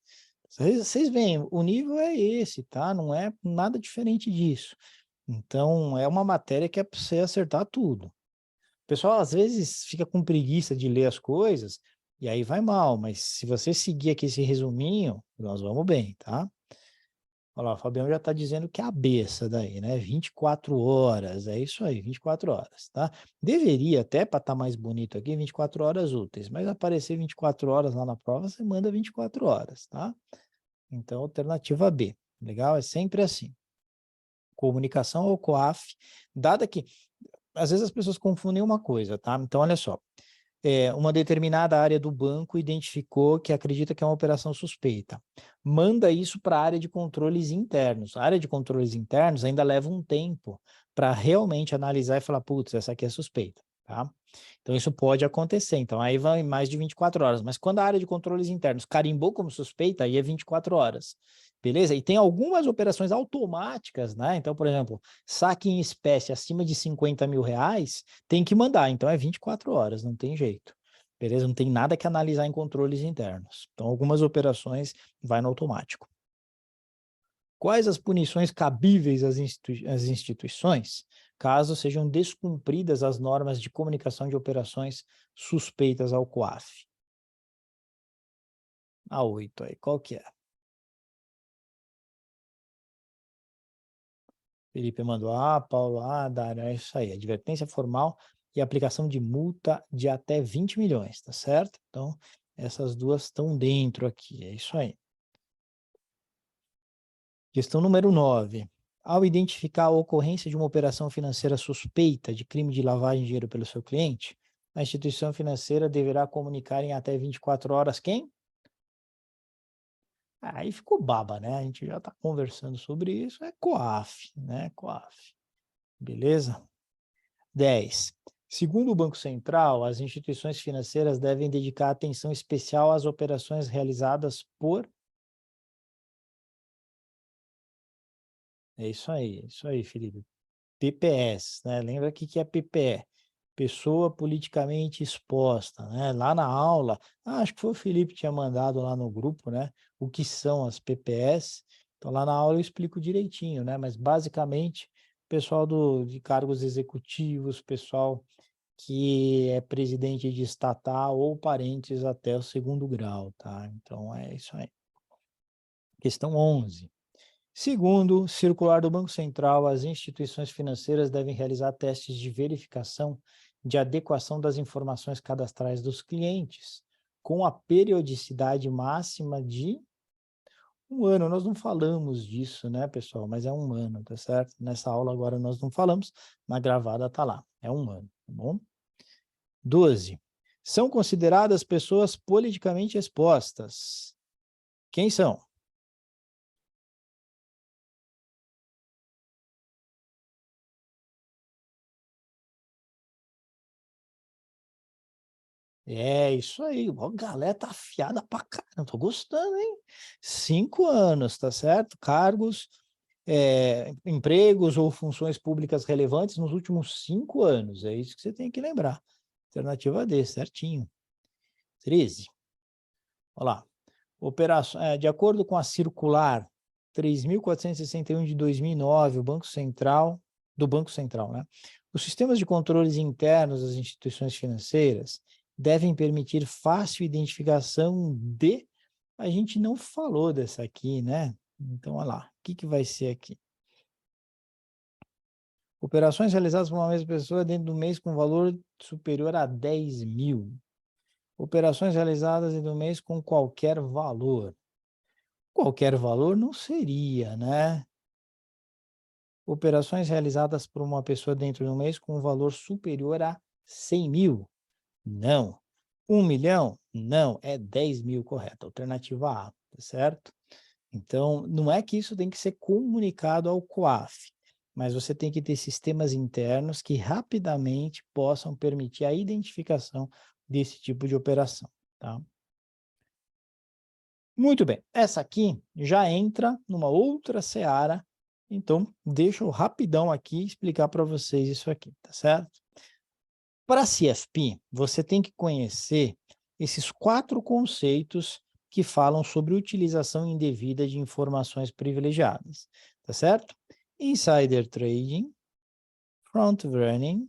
Vocês veem, o nível é esse, tá? Não é nada diferente disso. Então, é uma matéria que é para você acertar tudo. O pessoal, às vezes, fica com preguiça de ler as coisas e aí vai mal, mas se você seguir aqui esse resuminho, nós vamos bem, tá? Olha lá, o Fabião já está dizendo que é a beça daí, né? 24 horas, é isso aí, 24 horas, tá? Deveria até, para estar mais bonito aqui, 24 horas úteis, mas aparecer 24 horas lá na prova, você manda 24 horas, tá? Então, alternativa B, legal? É sempre assim. Comunicação ou COAF, dada que, às vezes as pessoas confundem uma coisa, tá? Então, olha só, uma determinada área do banco identificou que acredita que é uma operação suspeita. Manda isso para a área de controles internos. A área de controles internos ainda leva um tempo para realmente analisar e falar, putz, essa aqui é suspeita, tá? Então, isso pode acontecer. Então, aí vai mais de 24 horas. Mas quando a área de controles internos carimbou como suspeita, aí é 24 horas. Beleza? E tem algumas operações automáticas, né? Então, por exemplo, saque em espécie acima de 50 mil reais, tem que mandar. Então, é 24 horas, não tem jeito. Beleza? Não tem nada que analisar em controles internos. Então, algumas operações vai no automático. Quais as punições cabíveis às instituições, caso sejam descumpridas as normas de comunicação de operações suspeitas ao COAF? A 8 aí, qual que é? Felipe mandou A, Paulo A, Dário, é isso aí. Advertência formal e aplicação de multa de até 20 milhões, tá certo? Então, essas duas estão dentro aqui, é isso aí. Questão número 9. Ao identificar a ocorrência de uma operação financeira suspeita de crime de lavagem de dinheiro pelo seu cliente, a instituição financeira deverá comunicar em até 24 horas quem? Aí ficou baba, né? A gente já está conversando sobre isso, é COAF, né? COAF. Beleza? 10. Segundo o Banco Central, as instituições financeiras devem dedicar atenção especial às operações realizadas por... É isso aí, Felipe. PPS, né? Lembra o que é PPE? Pessoa politicamente exposta, né? Lá na aula, acho que foi o Felipe que tinha mandado lá no grupo, né? O que são as PPS. Então, lá na aula eu explico direitinho, né? Mas, basicamente, pessoal de cargos executivos, pessoal que é presidente de estatal ou parentes até o 2º grau, tá? Então, é isso aí. Questão 11. Segundo circular do Banco Central, as instituições financeiras devem realizar testes de verificação de adequação das informações cadastrais dos clientes, com a periodicidade máxima de 1 ano. Nós não falamos disso, né, pessoal? Mas é 1 ano, tá certo? Nessa aula agora nós não falamos, na gravada tá lá. É 1 ano, tá bom? 12. São consideradas pessoas politicamente expostas. Quem são? É isso aí, ó, a galera tá afiada pra caramba, tô gostando, hein? 5 anos, tá certo? Cargos, empregos ou funções públicas relevantes nos últimos 5 anos, é isso que você tem que lembrar. Alternativa D, certinho. 13. Olha lá. De acordo com a circular 3.461 de 2009, do Banco Central, né? Os sistemas de controles internos das instituições financeiras devem permitir fácil identificação de... A gente não falou dessa aqui, né? Então, olha lá. O que vai ser aqui? Operações realizadas por uma mesma pessoa dentro do mês com valor superior a 10 mil. Operações realizadas dentro do mês com qualquer valor. Qualquer valor não seria, né? Operações realizadas por uma pessoa dentro de um mês com um valor superior a 100 mil. Não. 1 milhão? Não. É 10 mil, correto. Alternativa A, tá certo? Então, não é que isso tem que ser comunicado ao COAF, mas você tem que ter sistemas internos que rapidamente possam permitir a identificação desse tipo de operação, tá? Muito bem, essa aqui já entra numa outra seara, então deixa eu rapidão aqui explicar para vocês isso aqui, tá certo? Para a CFP, você tem que conhecer esses 4 conceitos que falam sobre utilização indevida de informações privilegiadas, tá certo? Insider trading, front running,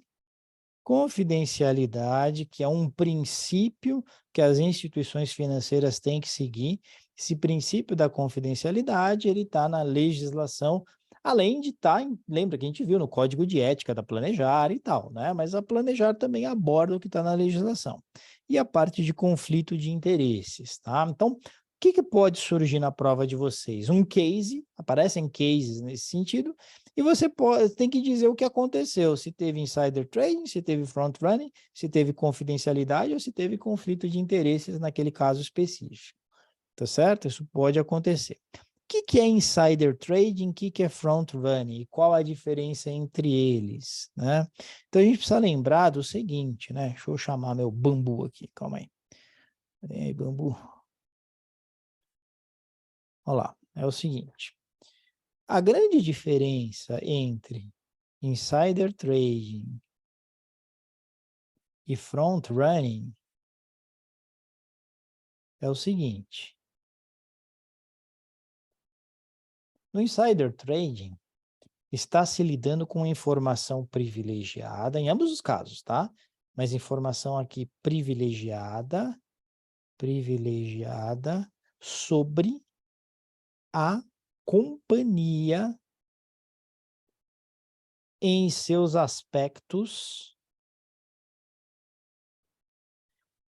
confidencialidade, que é um princípio que as instituições financeiras têm que seguir. Esse princípio da confidencialidade, ele está na legislação, além de estar, lembra que a gente viu no Código de Ética da Planejar e tal, né? Mas a Planejar também aborda o que está na legislação. E a parte de conflito de interesses, tá? Então, o que pode surgir na prova de vocês? Um case, aparecem cases nesse sentido, e você tem que dizer o que aconteceu, se teve insider trading, se teve front running, se teve confidencialidade ou se teve conflito de interesses naquele caso específico, tá certo? Isso pode acontecer. O que é insider trading, o que é front running e qual a diferença entre eles, né? Então a gente precisa lembrar do seguinte, né? Deixa eu chamar meu bambu aqui, calma aí. Vem aí, bambu. Olha lá, é o seguinte. A grande diferença entre insider trading e front running é o seguinte. No insider trading, está se lidando com informação privilegiada, em ambos os casos, tá? Mas informação aqui privilegiada sobre a companhia em seus aspectos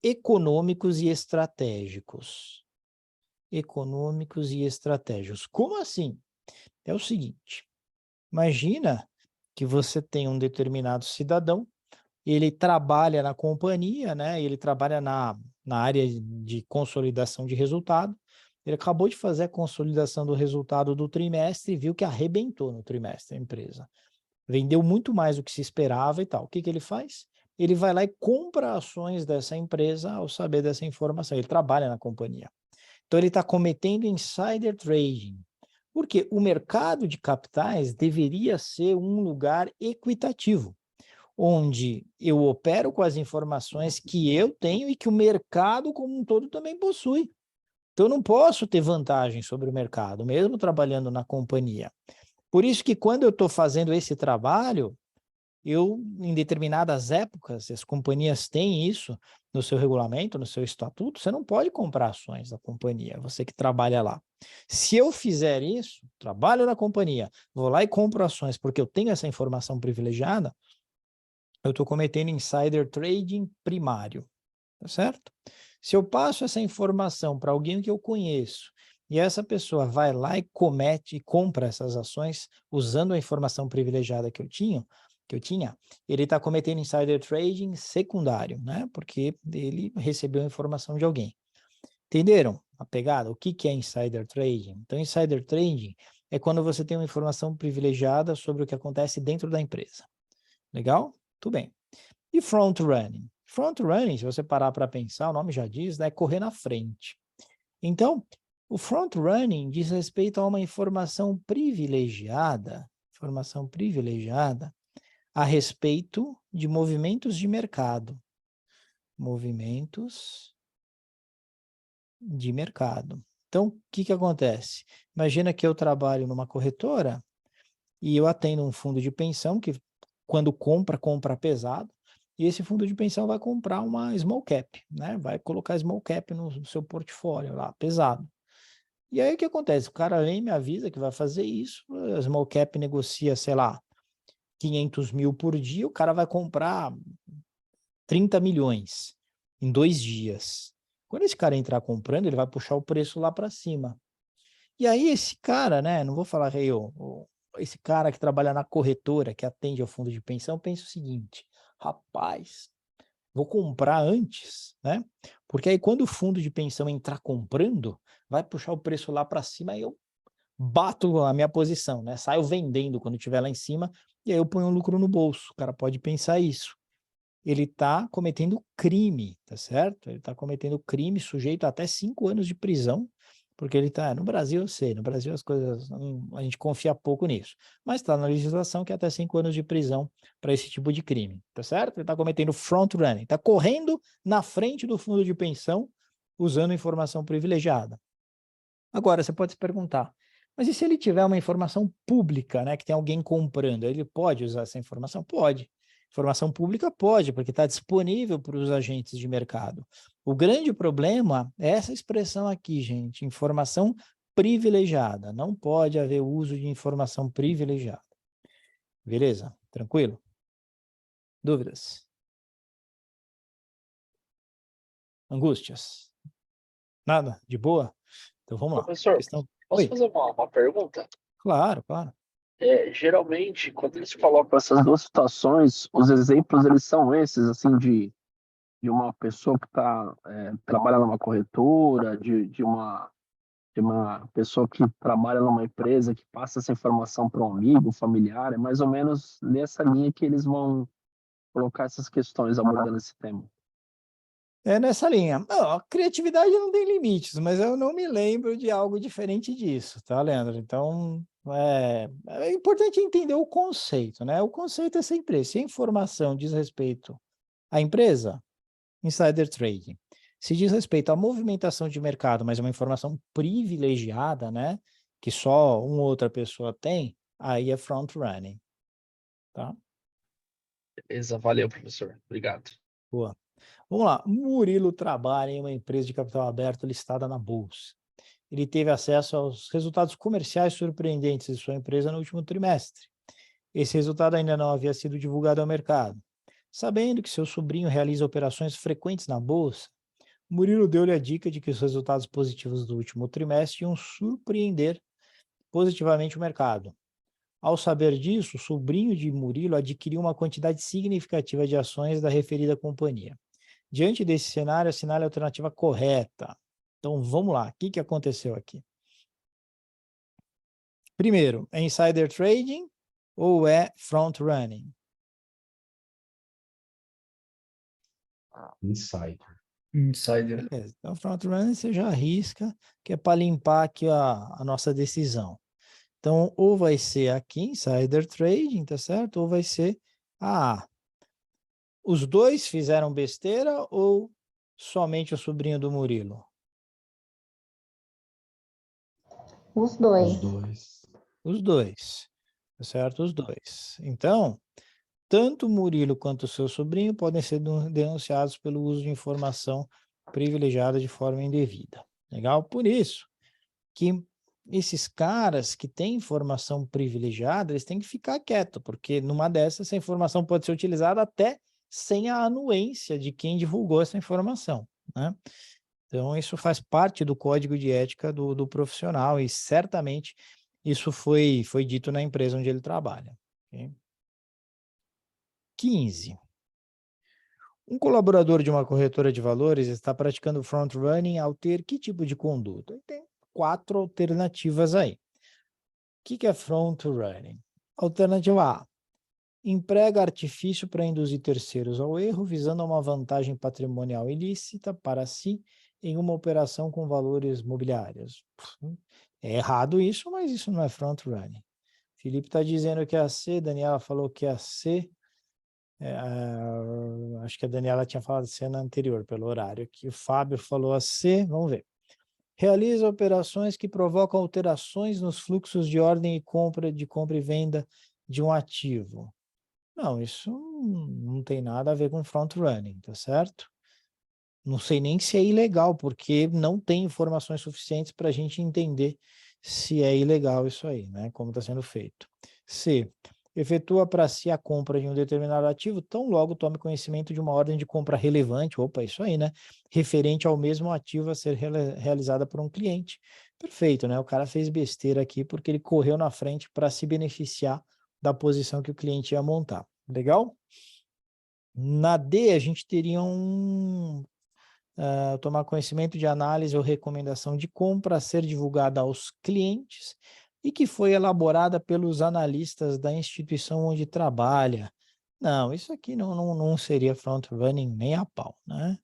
econômicos e estratégicos. Econômicos e estratégicos. Como assim? É o seguinte, imagina que você tem um determinado cidadão, ele trabalha na companhia, né? Ele trabalha na área de consolidação de resultado. Ele acabou de fazer a consolidação do resultado do trimestre e viu que arrebentou no trimestre a empresa. Vendeu muito mais do que se esperava e tal. O que que ele faz? Ele vai lá e compra ações dessa empresa ao saber dessa informação. Ele trabalha na companhia. Então, ele está cometendo insider trading. Porque o mercado de capitais deveria ser um lugar equitativo, onde eu opero com as informações que eu tenho e que o mercado como um todo também possui. Então, eu não posso ter vantagem sobre o mercado, mesmo trabalhando na companhia. Por isso que quando eu estou fazendo esse trabalho, em determinadas épocas, as companhias têm isso no seu regulamento, no seu estatuto, você não pode comprar ações da companhia, você que trabalha lá. Se eu fizer isso, trabalho na companhia, vou lá e compro ações porque eu tenho essa informação privilegiada, eu estou cometendo insider trading primário, tá certo? Se eu passo essa informação para alguém que eu conheço e essa pessoa vai lá e comete e compra essas ações usando a informação privilegiada que eu tinha, ele está cometendo insider trading secundário, né? Porque ele recebeu a informação de alguém. Entenderam a pegada? O que é insider trading? Então, insider trading é quando você tem uma informação privilegiada sobre o que acontece dentro da empresa. Legal? Tudo bem. E front running? Front running, se você parar para pensar, o nome já diz, né, é correr na frente. Então, o front running diz respeito a uma informação privilegiada a respeito de movimentos de mercado. Movimentos de mercado. Então, o que acontece? Imagina que eu trabalho numa corretora e eu atendo um fundo de pensão que, quando compra pesado, e esse fundo de pensão vai comprar uma small cap, né? Vai colocar small cap no seu portfólio lá, pesado. E aí o que acontece? O cara vem e me avisa que vai fazer isso, a small cap negocia, sei lá, 500 mil por dia, o cara vai comprar 30 milhões em 2 dias. Quando esse cara entrar comprando, ele vai puxar o preço lá para cima. E aí esse cara, né, não vou falar aí, esse cara que trabalha na corretora, que atende ao fundo de pensão, pensa o seguinte, rapaz, vou comprar antes, né? Porque aí quando o fundo de pensão entrar comprando, vai puxar o preço lá para cima e eu bato a minha posição, né? Saio vendendo quando estiver lá em cima e aí eu ponho um lucro no bolso. O cara pode pensar isso. Ele está cometendo crime, tá certo? Ele está cometendo crime sujeito a até 5 anos de prisão, porque ele está, no Brasil eu sei, no Brasil as coisas, a gente confia pouco nisso, mas está na legislação que é até 5 anos de prisão para esse tipo de crime, tá certo? Ele está cometendo front running, está correndo na frente do fundo de pensão usando informação privilegiada. Agora, você pode se perguntar, mas e se ele tiver uma informação pública, né, que tem alguém comprando, ele pode usar essa informação? Pode. Informação pública pode, porque está disponível para os agentes de mercado. O grande problema é essa expressão aqui, gente, informação privilegiada. Não pode haver uso de informação privilegiada. Beleza? Tranquilo? Dúvidas? Angústias? Nada? De boa? Então vamos lá. Professor, Questão... posso Oi, fazer uma pergunta? claro, claro. Geralmente, quando eles colocam essas duas situações, os exemplos eles são esses, assim, de uma pessoa que trabalha numa corretora, de uma pessoa que trabalha numa empresa, que passa essa informação para um amigo, familiar, é mais ou menos nessa linha que eles vão colocar essas questões abordando esse tema. É nessa linha. Não, a criatividade não tem limites, mas eu não me lembro de algo diferente disso, tá, Leandro? Então, é importante entender o conceito, né? O conceito é sempre esse. Se a informação diz respeito à empresa, insider trading. Se diz respeito à movimentação de mercado, mas é uma informação privilegiada, né? que só uma outra pessoa tem, aí é front running, tá? Beleza, valeu, professor. Obrigado. Boa. Vamos lá. Murilo trabalha em uma empresa de capital aberto listada na bolsa. Ele teve acesso aos resultados comerciais surpreendentes de sua empresa no último trimestre. Esse resultado ainda não havia sido divulgado ao mercado. Sabendo que seu sobrinho realiza operações frequentes na bolsa, Murilo deu-lhe a dica de que os resultados positivos do último trimestre iam surpreender positivamente o mercado. Ao saber disso, o sobrinho de Murilo adquiriu uma quantidade significativa de ações da referida companhia. Diante desse cenário, assinale a alternativa correta. Então, vamos lá. O que aconteceu aqui? Primeiro, é insider trading ou é front running? Insider. Insider. Beleza. Então, front running você já arrisca, que é para limpar aqui a nossa decisão. Então, ou vai ser aqui, insider trading, tá certo? Ou vai ser os dois fizeram besteira ou somente o sobrinho do Murilo? Os dois. Os dois. Os dois, tá certo? Os dois. Então, tanto o Murilo quanto o seu sobrinho podem ser denunciados pelo uso de informação privilegiada de forma indevida. Legal? Por isso que esses caras que têm informação privilegiada, eles têm que ficar quietos, porque numa dessas, essa informação pode ser utilizada até sem a anuência de quem divulgou essa informação, né? Então, isso faz parte do código de ética do profissional e certamente isso foi dito na empresa onde ele trabalha. Okay? 15. Um colaborador de uma corretora de valores está praticando front running ao ter que tipo de conduta? Tem 4 alternativas aí. O que é front running? Alternativa A. Emprega artifício para induzir terceiros ao erro, visando uma vantagem patrimonial ilícita para si em uma operação com valores mobiliários. É errado isso, mas isso não é front running. Felipe está dizendo que é a C, Daniela falou que é a C. Acho que a Daniela tinha falado C na anterior, pelo horário aqui. O Fábio falou a C, vamos ver. Realiza operações que provocam alterações nos fluxos de ordem e compra e venda de um ativo. Não, isso não tem nada a ver com front running, tá certo? Não sei nem se é ilegal, porque não tem informações suficientes para a gente entender se é ilegal isso aí, né? Como está sendo feito. C. Efetua para si a compra de um determinado ativo, tão logo tome conhecimento de uma ordem de compra relevante, opa, isso aí, né? Referente ao mesmo ativo a ser realizada por um cliente. Perfeito, né? O cara fez besteira aqui porque ele correu na frente para se beneficiar da posição que o cliente ia montar. Legal? Na D, a gente teria tomar conhecimento de análise ou recomendação de compra a ser divulgada aos clientes e que foi elaborada pelos analistas da instituição onde trabalha. Não, isso aqui não seria front running nem a pau, né?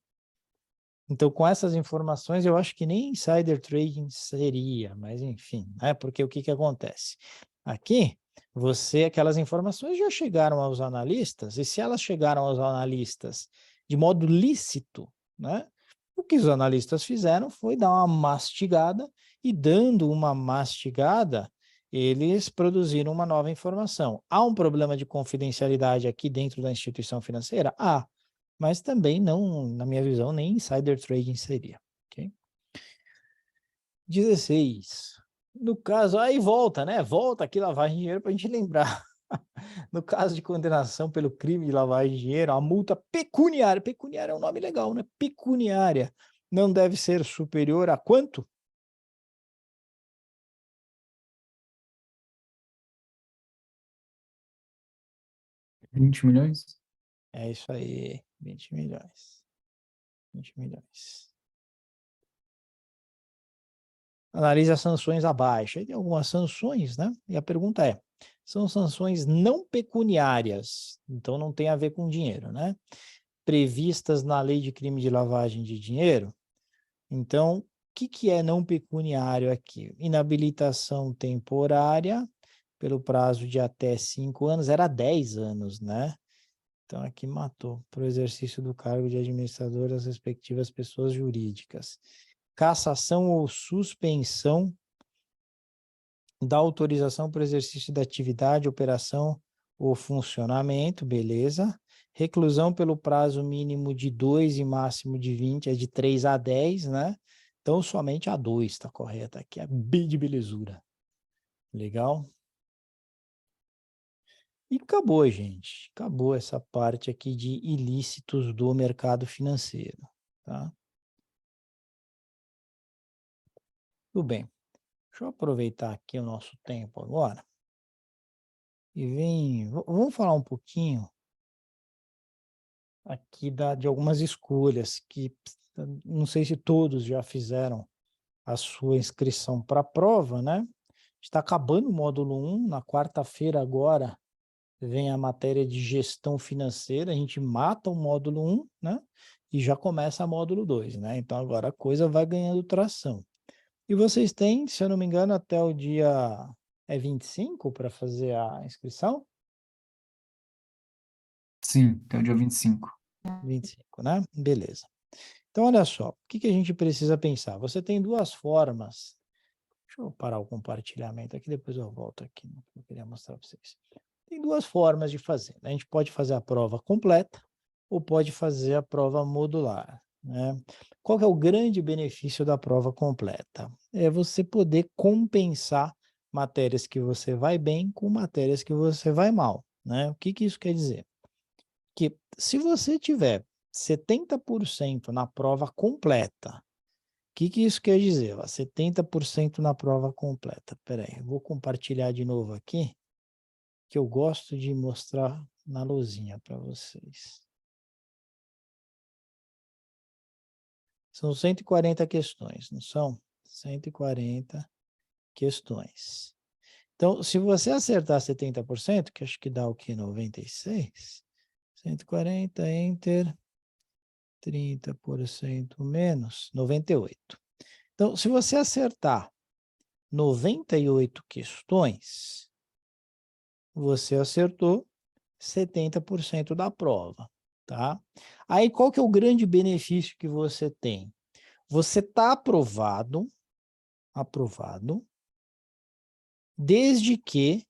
Então, com essas informações, eu acho que nem insider trading seria, mas enfim, né? Porque o que acontece? Aqui, aquelas informações já chegaram aos analistas, e se elas chegaram aos analistas de modo lícito, né? O que os analistas fizeram foi dar uma mastigada, e dando uma mastigada, eles produziram uma nova informação. Há um problema de confidencialidade aqui dentro da instituição financeira? Há. Mas também não, na minha visão, nem insider trading seria. Okay? 16. No caso, aí volta, né? Volta aqui lavagem de dinheiro para a gente lembrar. No caso de condenação pelo crime de lavagem de dinheiro, a multa pecuniária é um nome legal, né? Pecuniária não deve ser superior a quanto? R$20 milhões? É isso aí, 20 milhões. 20 milhões. Analise as sanções abaixo. Aí tem algumas sanções, né? E a pergunta é, são sanções não pecuniárias, então não tem a ver com dinheiro, né? Previstas na lei de crime de lavagem de dinheiro. Então, o que é não pecuniário aqui? Inabilitação temporária, pelo prazo de até 5 anos, era 10 anos, né? Então, aqui matou, para o exercício do cargo de administrador das respectivas pessoas jurídicas. Cassação ou suspensão dá autorização para o exercício da atividade, operação ou funcionamento, beleza. Reclusão pelo prazo mínimo de 2 e máximo de 20, é de 3 a 10, né? Então, somente a 2 está correta aqui, é bem de belezura. Legal? E acabou, gente. Acabou essa parte aqui de ilícitos do mercado financeiro, tá? Tudo bem. Deixa eu aproveitar aqui o nosso tempo agora. E vamos falar um pouquinho aqui de algumas escolhas que não sei se todos já fizeram a sua inscrição para a prova, né? Está acabando o módulo 1, na quarta-feira agora vem a matéria de gestão financeira, a gente mata o módulo 1, né? E já começa o módulo 2, né? Então agora a coisa vai ganhando tração. E vocês têm, se eu não me engano, até o dia 25 para fazer a inscrição? Sim, até o dia 25. 25, né? Beleza. Então, olha só, o que a gente precisa pensar? Você tem duas formas. Deixa eu parar o compartilhamento aqui, depois eu volto aqui, né, que eu queria mostrar para vocês. Tem duas formas de fazer, né? A gente pode fazer a prova completa ou pode fazer a prova modular, né? Qual que é o grande benefício da prova completa? É você poder compensar matérias que você vai bem com matérias que você vai mal, né? O que isso quer dizer? Que se você tiver 70% na prova completa, o que isso quer dizer? 70% na prova completa. Espera aí, eu vou compartilhar de novo aqui, que eu gosto de mostrar na luzinha para vocês. São 140 questões, não são? 140 questões. Então, se você acertar 70%, que acho que dá o que? 96? 140, enter, 30% menos, 98. Então, se você acertar 98 questões, você acertou 70% da prova, tá? Aí, qual que é o grande benefício que você tem? Você está aprovado, desde que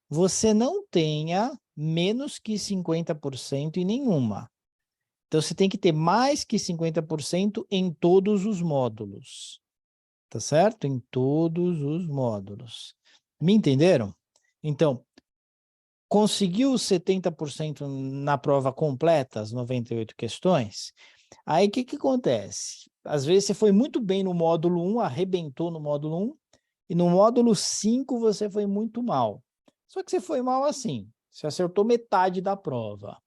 você não tenha menos que 50% em nenhuma. Então, você tem que ter mais que 50% em todos os módulos, tá certo? Em todos os módulos. Me entenderam? Então, conseguiu 70% na prova completa, as 98 questões, aí o que acontece? Às vezes você foi muito bem no módulo 1, arrebentou no módulo 1, e no módulo 5 você foi muito mal. Só que você foi mal assim, você acertou metade da prova.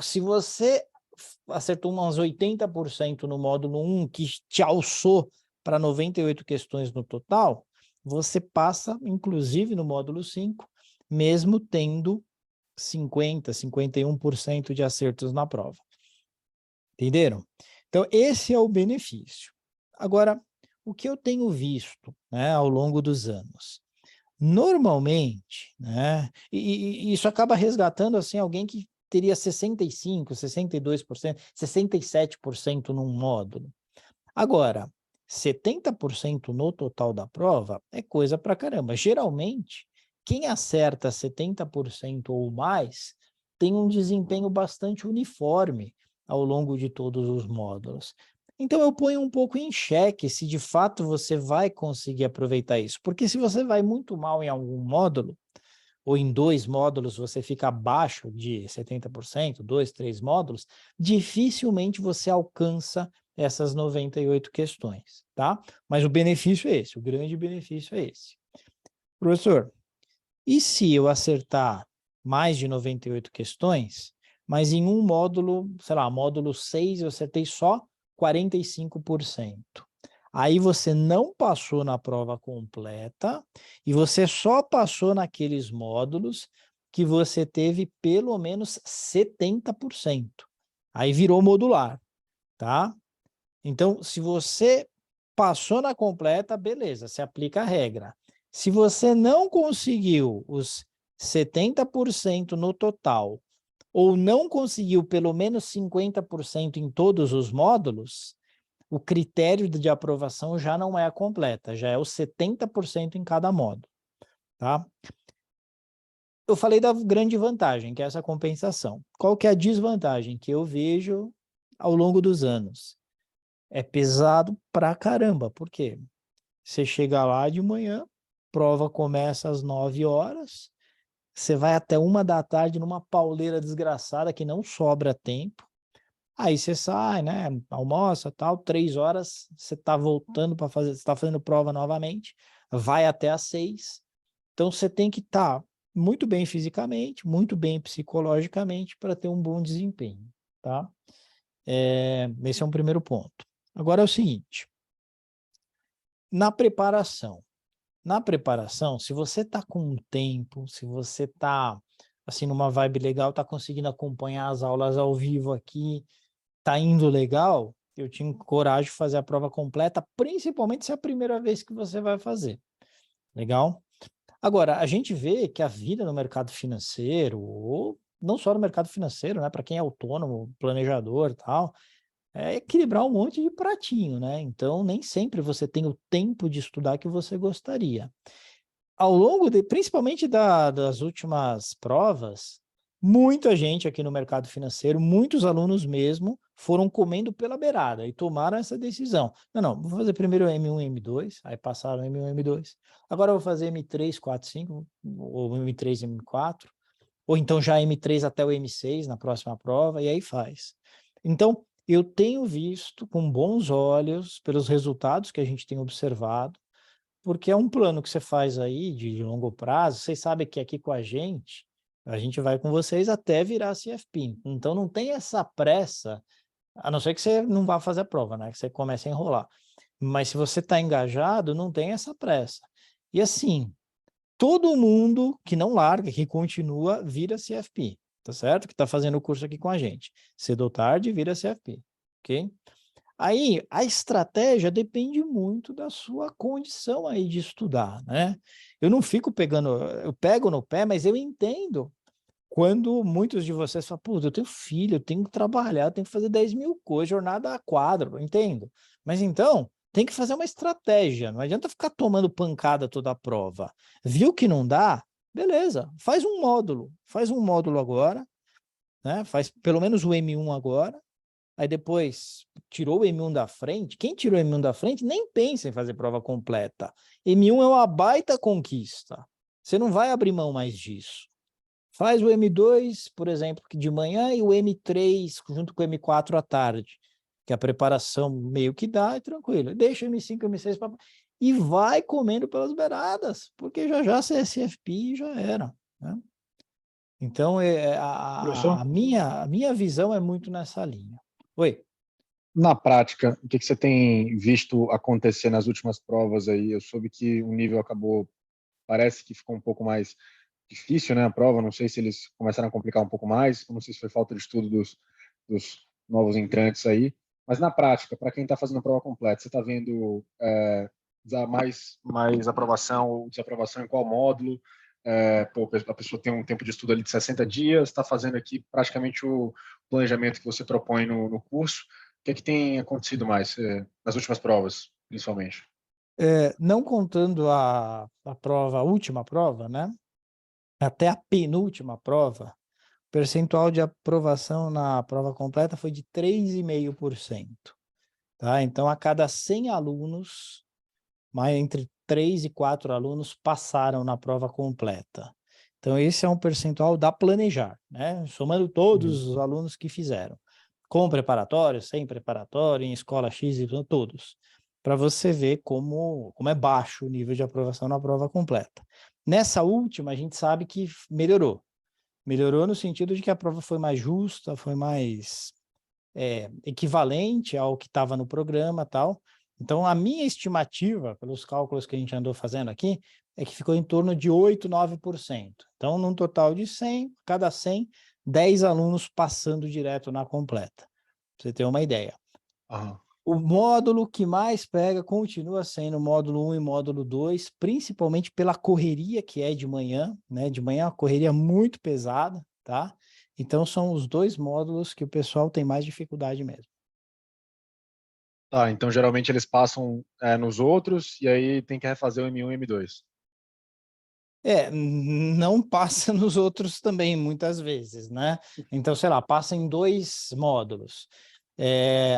Se você acertou umas 80% no módulo 1, que te alçou para 98 questões no total, você passa, inclusive, no módulo 5, mesmo tendo 50%, 51% de acertos na prova. Entenderam? Então, esse é o benefício. Agora, o que eu tenho visto, né, ao longo dos anos? Normalmente, né, e isso acaba resgatando assim, alguém que teria 65%, 62%, 67% num módulo. Agora, 70% no total da prova é coisa pra caramba. Geralmente, quem acerta 70% ou mais tem um desempenho bastante uniforme ao longo de todos os módulos. Então, eu ponho um pouco em xeque se de fato você vai conseguir aproveitar isso. Porque se você vai muito mal em algum módulo, ou em 2 módulos você fica abaixo de 70%, 2, 3 módulos, dificilmente você alcança essas 98 questões, tá? Mas o benefício é esse, o grande benefício é esse. Professor, e se eu acertar mais de 98 questões, mas em um módulo, sei lá, módulo 6, eu acertei só 45%. Aí você não passou na prova completa e você só passou naqueles módulos que você teve pelo menos 70%. Aí virou modular, tá? Então, se você passou na completa, beleza, você aplica a regra. Se você não conseguiu os 70% no total, ou não conseguiu pelo menos 50% em todos os módulos, o critério de aprovação já não é a completa, já é o 70% em cada módulo, tá? Eu falei da grande vantagem, que é essa compensação. Qual que é a desvantagem que eu vejo ao longo dos anos? É pesado pra caramba, por quê? Você chega lá de manhã, prova começa às 9 horas, você vai até 1 da tarde numa pauleira desgraçada que não sobra tempo, aí você sai, né, almoça, tal, 3 horas, você tá voltando para fazer, você tá fazendo prova novamente, vai até às 6, então você tem que estar muito bem fisicamente, muito bem psicologicamente para ter um bom desempenho, tá? Esse é um primeiro ponto. Agora é o seguinte, na preparação, se você está com um tempo, se você está assim numa vibe legal, está conseguindo acompanhar as aulas ao vivo aqui, está indo legal, eu te encorajo a fazer a prova completa, principalmente se é a primeira vez que você vai fazer. Legal? Agora, a gente vê que a vida no mercado financeiro, ou não só no mercado financeiro, né, para quem é autônomo, planejador e tal, é equilibrar um monte de pratinho, né? Então, nem sempre você tem o tempo de estudar que você gostaria. Ao longo principalmente das últimas provas, muita gente aqui no mercado financeiro, muitos alunos mesmo, foram comendo pela beirada e tomaram essa decisão. Não, vou fazer primeiro M1 e M2, aí passaram M1 e M2. Agora eu vou fazer M3, 4, 5, ou M3 e M4, ou então já M3 até o M6 na próxima prova, e aí faz. Então, eu tenho visto com bons olhos, pelos resultados que a gente tem observado, porque é um plano que você faz aí de longo prazo, vocês sabem que aqui com a gente vai com vocês até virar CFP. Então, não tem essa pressa, a não ser que você não vá fazer a prova, né? Que você comece a enrolar. Mas se você está engajado, não tem essa pressa. E assim, todo mundo que não larga, que continua, vira CFP, tá certo? Que está fazendo o curso aqui com a gente. Cedo ou tarde, vira CFP, ok? Aí, a estratégia depende muito da sua condição aí de estudar, né? Eu não fico eu pego no pé, mas eu entendo quando muitos de vocês falam, pô, eu tenho filho, eu tenho que trabalhar, eu tenho que fazer 10.000 coisas, jornada a quadro, eu entendo. Mas então, tem que fazer uma estratégia, não adianta ficar tomando pancada toda a prova. Viu que não dá? Beleza, faz um módulo agora, né? Faz pelo menos o M1 agora, aí depois tirou o M1 da frente, quem tirou o M1 da frente nem pensa em fazer prova completa. M1 é uma baita conquista, você não vai abrir mão mais disso. Faz o M2, por exemplo, de manhã, e o M3 junto com o M4 à tarde, que a preparação meio que dá, é tranquilo. Deixa o M5, M6 e vai comendo pelas beiradas, porque já você é CFP e já era, né? Então, Professor, a minha visão é muito nessa linha. Oi? na prática, o que você tem visto acontecer nas últimas provas aí? Eu soube que o nível parece que ficou um pouco mais difícil, né, a prova, não sei se eles começaram a complicar um pouco mais, não sei se foi falta de estudo dos novos entrantes aí, mas na prática, para quem está fazendo a prova completa, você está vendo mais aprovação ou desaprovação em qual módulo? A pessoa tem um tempo de estudo ali de 60 dias, está fazendo aqui praticamente o planejamento que você propõe no curso. O que tem acontecido mais nas últimas provas, principalmente? Não contando a última prova, né? Até a penúltima prova, o percentual de aprovação na prova completa foi de 3,5%. Tá? Então, a cada 100 alunos, entre 3 e 4 alunos passaram na prova completa. Então, esse é um percentual da Planejar, né? Somando todos os alunos que fizeram. Com preparatório, sem preparatório, em escola X, Y, todos. Para você ver como é baixo o nível de aprovação na prova completa. Nessa última, a gente sabe que melhorou. Melhorou no sentido de que a prova foi mais justa, foi mais equivalente ao que estava no programa e tal. Então, a minha estimativa, pelos cálculos que a gente andou fazendo aqui, é que ficou em torno de 8, 9%. Então, num total de 100, cada 100, 10 alunos passando direto na completa. Pra você ter uma ideia. Aham. O módulo que mais pega continua sendo o módulo 1 e módulo 2, principalmente pela correria que é de manhã, né? De manhã é uma correria muito pesada, tá? Então, são os 2 módulos que o pessoal tem mais dificuldade mesmo. Tá, então geralmente eles passam nos outros e aí tem que refazer o M1 e M2. Não passa nos outros também, muitas vezes, né? Então, sei lá, passa em 2 módulos.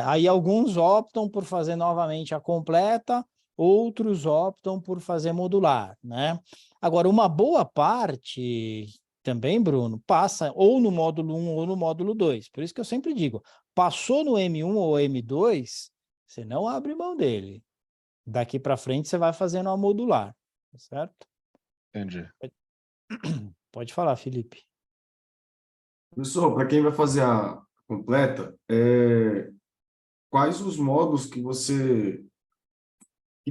Aí alguns optam por fazer novamente a completa, outros optam por fazer modular, né? Agora, uma boa parte também, Bruno, passa ou no módulo 1 ou no módulo 2. Por isso que eu sempre digo, passou no M1 ou M2, você não abre mão dele. Daqui para frente você vai fazendo a modular, tá certo? Entendi. Pode falar, Felipe. Professor, para quem vai fazer a completa, quais os módulos que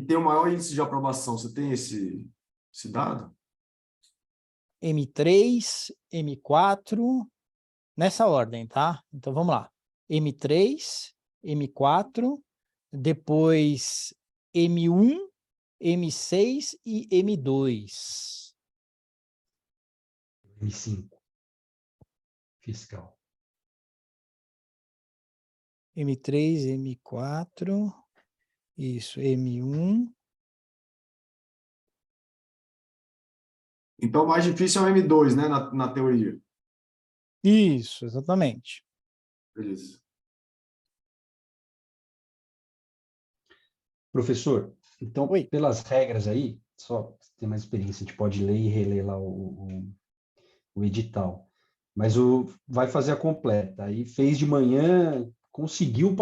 tem o maior índice de aprovação? Você tem esse dado? M3, M4, nessa ordem, tá? Então vamos lá. M3, M4, depois M1, M6 e M2. M5. Fiscal. M3, M4, isso, M1. Então, o mais difícil é o M2, né, na teoria. Isso, exatamente. Beleza. Professor, então, Oi. pelas regras aí, só pra você ter mais experiência, a gente pode ler e reler lá o edital. Mas vai fazer a completa. Aí fez de manhã, conseguiu,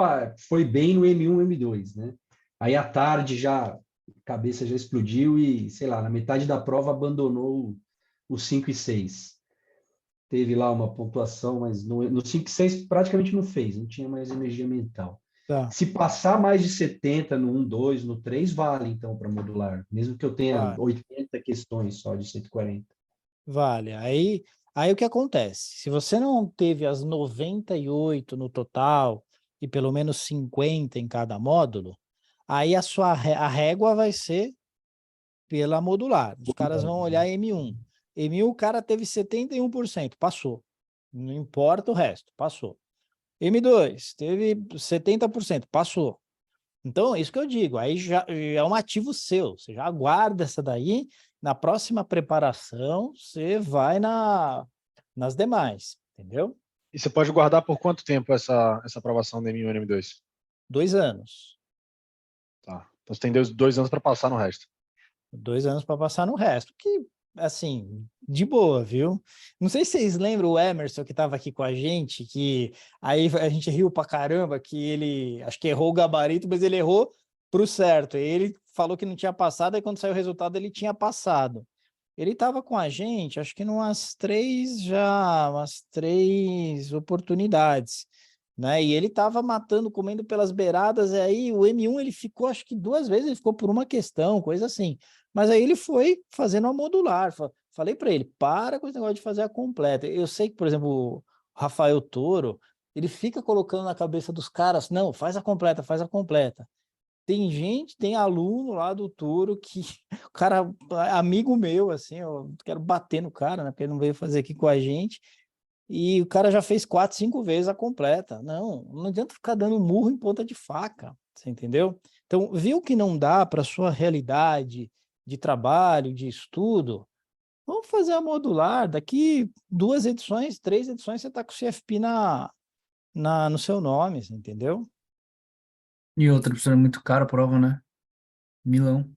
foi bem no M1, M2, né? Aí à tarde já, a cabeça já explodiu e, sei lá, na metade da prova abandonou os 5 e 6. Teve lá uma pontuação, mas no 5 e 6 praticamente não fez, não tinha mais energia mental. Tá, Se passar mais de 70 no 1, 2, no 3, vale então para modular, mesmo que eu tenha vale. 80 questões só de 140. Vale. Aí o que acontece? Se você não teve as 98 no total e pelo menos 50 em cada módulo, aí a régua vai ser pela modular. Os caras vão olhar M1. M1 o cara teve 71%, passou. Não importa o resto, passou. M2 teve 70%, passou. Então, é isso que eu digo, aí já é um ativo seu, você já guarda essa daí, na próxima preparação, você vai nas demais, entendeu? E você pode guardar por quanto tempo essa aprovação do M1 e M2? 2 anos. Tá. Então você tem 2 anos para passar no resto. 2 anos para passar no resto, que, assim, de boa, viu? Não sei se vocês lembram o Emerson que estava aqui com a gente, que aí a gente riu pra caramba, que ele, acho que errou o gabarito, mas ele errou pro certo. Ele falou que não tinha passado, e quando saiu o resultado ele tinha passado. Ele estava com a gente, acho que umas 3 oportunidades, né? E ele estava matando, comendo pelas beiradas, e aí o M1 ele ficou, acho que 2 vezes, ele ficou por uma questão, coisa assim. Mas aí ele foi fazendo a modular. Falei para ele, para com esse negócio de fazer a completa. Eu sei que, por exemplo, o Rafael Toro, ele fica colocando na cabeça dos caras, não, faz a completa, faz a completa. Tem aluno lá do Toro que, o cara, amigo meu, assim, eu quero bater no cara, né, porque ele não veio fazer aqui com a gente, e o cara já fez 4, 5 vezes a completa. Não adianta ficar dando murro em ponta de faca, você entendeu? Então, viu que não dá para a sua realidade de trabalho, de estudo, vamos fazer a modular, daqui 2 edições, 3 edições, você está com o CFP no seu nome, você entendeu? E outra, professor, é muito caro a prova, né? Milão.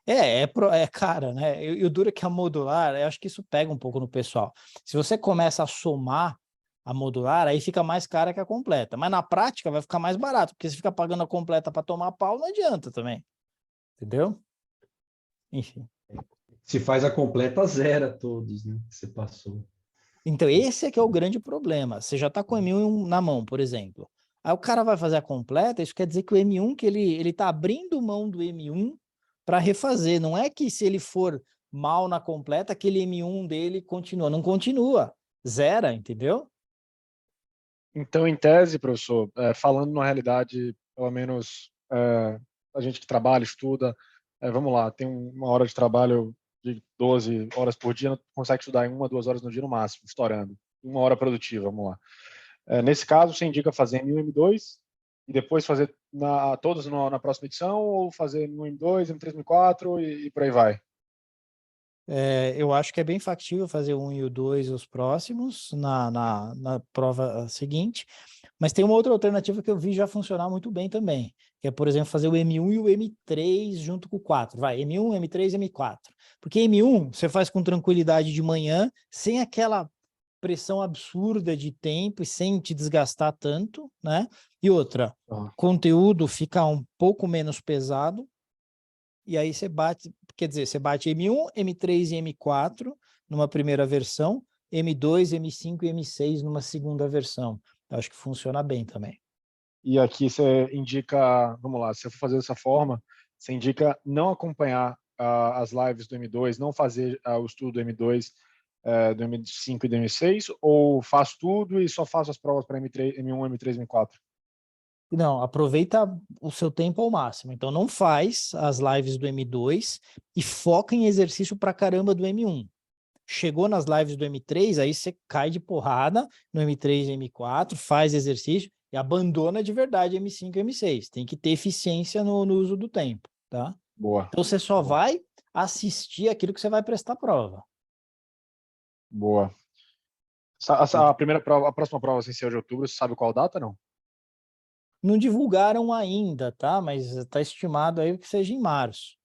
É cara, né? E o duro é que a modular, eu acho que isso pega um pouco no pessoal. Se você começa a somar a modular, aí fica mais cara que a completa. Mas na prática vai ficar mais barato, porque se fica pagando a completa para tomar pau, não adianta também. Entendeu? Enfim. Se faz a completa, zera todos, né? Que você passou. Então, esse é que é o grande problema. Você já está com o M1 na mão, por exemplo. Aí o cara vai fazer a completa, isso quer dizer que o M1, que ele está abrindo mão do M1 para refazer. Não é que se ele for mal na completa, aquele M1 dele continua. Não continua. Zera, entendeu? Então, em tese, professor, falando na realidade, pelo menos a gente que trabalha, estuda, vamos lá, tem uma hora de trabalho de 12 horas por dia, consegue estudar em 1, 2 horas no dia no máximo, estourando. 1 hora produtiva, vamos lá. Nesse caso, você indica fazer M1 e M2, e depois fazer todos na próxima edição, ou fazer no M2, M3, M4 e por aí vai? Eu acho que é bem factível fazer o 1 e o 2 os próximos na prova seguinte, mas tem uma outra alternativa que eu vi já funcionar muito bem também, que é, por exemplo, fazer o M1 e o M3 junto com o 4. Vai, M1, M3, M4. Porque M1 você faz com tranquilidade de manhã, sem aquela pressão absurda de tempo e sem te desgastar tanto, né? E outra, Ah. conteúdo fica um pouco menos pesado, e aí você bate, quer dizer, você bate M1, M3 e M4 numa primeira versão, M2, M5 e M6 numa segunda versão. Eu acho que funciona bem também. E aqui você indica, vamos lá, se eu for fazer dessa forma, você indica não acompanhar as lives do M2, não fazer o estudo do M2, do M5 e do M6, ou faz tudo e só faço as provas para M3, M1, M3, M4? Não, aproveita o seu tempo ao máximo. Então, não faz as lives do M2 e foca em exercício pra caramba do M1. Chegou nas lives do M3, aí você cai de porrada no M3 e M4, faz exercício e abandona de verdade M5 e M6. Tem que ter eficiência no uso do tempo, tá? Boa. Então, você só Boa. vai assistir aquilo que você vai prestar prova. Boa. A primeira prova, a próxima prova sem ser de outubro, você sabe qual data, não? Não divulgaram ainda, tá? Mas está estimado aí que seja em março.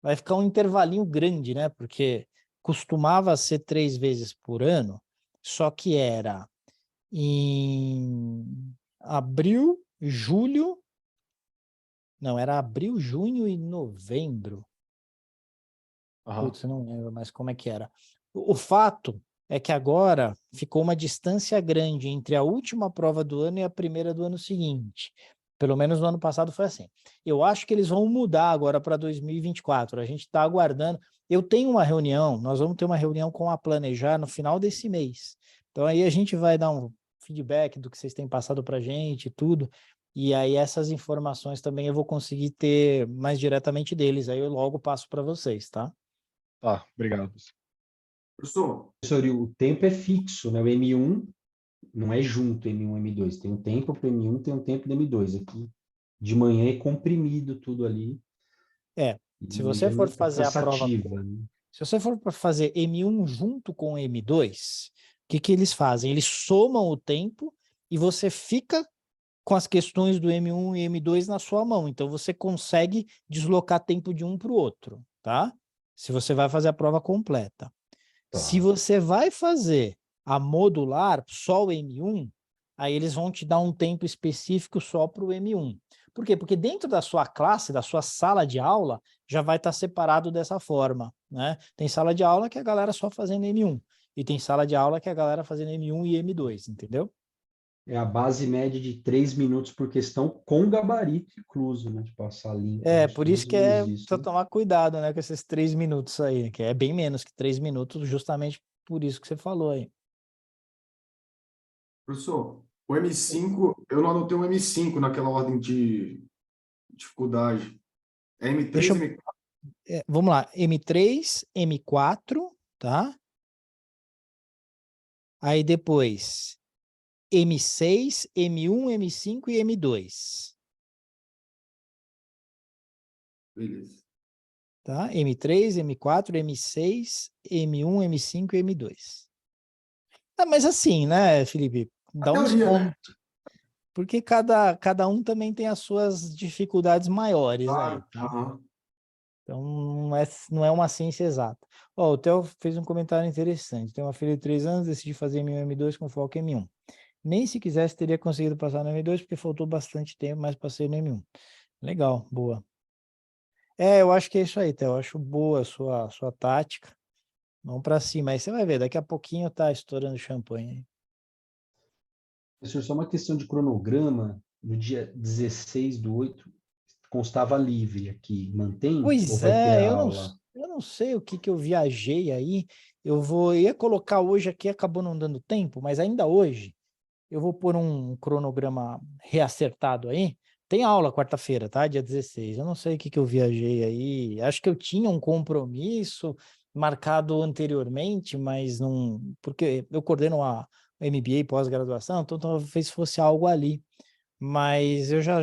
Vai ficar um intervalinho grande, né? Porque costumava ser 3 vezes por ano, só que era em abril, julho, não, era abril, junho e novembro. Putz, eu não lembro mais como é que era. O fato é que agora ficou uma distância grande entre a última prova do ano e a primeira do ano seguinte. Pelo menos no ano passado foi assim. Eu acho que eles vão mudar agora para 2024. A gente está aguardando. Eu tenho uma reunião, nós vamos ter uma reunião com a Planejar no final desse mês. Então aí a gente vai dar um feedback do que vocês têm passado para a gente e tudo. E aí essas informações também eu vou conseguir ter mais diretamente deles. Aí eu logo passo para vocês, tá? Tá, obrigado. Professor, Professor, e o tempo é fixo, né? O M1 não é junto M1 e M2. Tem um tempo para M1, tem um tempo do M2. Aqui de manhã é comprimido tudo ali. Se E você for é fazer a prova, cansativa, né? se você for fazer M1 junto com M2, o que eles fazem? Eles somam o tempo e você fica com as questões do M1 e M2 na sua mão. Então, você consegue deslocar tempo de um para o outro, tá? Se você vai fazer a prova completa. Se Tá. você vai fazer a modular, só o M1, aí eles vão te dar um tempo específico só para o M1. Por quê? Porque dentro da sua classe, da sua sala de aula, já vai estar separado dessa forma, né? Tem sala de aula que a galera só fazendo M1, e tem sala de aula que a galera fazendo M1 e M2, entendeu? É a base média de 3 minutos por questão com gabarito incluso, né? Tipo, a salinha com os Por isso que estudos, isso. precisa tomar cuidado, né, com esses 3 minutos aí, que é bem menos que 3 minutos, justamente por isso que você falou aí. professor, o M5, eu não anotei o M5 naquela ordem de dificuldade. É M3 Deixa e eu M4? Vamos lá, M3, M4, tá? Aí depois M6, M1, M5 e M2, Beleza. tá? M3, M4, M6, M1, M5 e M2. Ah, mas assim, né, Felipe? A Dá um teoria, né? desconto, porque cada um também tem as suas dificuldades maiores aí, Claro. tá? Aham. Então, não é uma ciência exata. Ó, o Theo fez um comentário interessante. Tem uma filha de 3 anos, decidi fazer M1 e M2 com foco em M1. Nem se quisesse teria conseguido passar no M2, porque faltou bastante tempo, mas passei no M1. Legal, boa. Eu acho que é isso aí, Theo. Eu acho boa a sua tática. Vamos para cima. Aí você vai ver, daqui a pouquinho tá estourando champanhe aí. Professor, só uma questão de cronograma. No dia 16/8, constava livre aqui. Mantém ou Pois vai ter é, a aula? eu não sei o que eu viajei aí. Ia colocar hoje aqui, acabou não dando tempo, mas ainda hoje eu vou pôr um cronograma reacertado aí. Tem aula quarta-feira, tá? Dia 16. Eu não sei o que eu viajei aí. Acho que eu tinha um compromisso marcado anteriormente, mas não... Porque eu coordeno a MBA pós-graduação, então talvez fosse algo ali. Mas eu já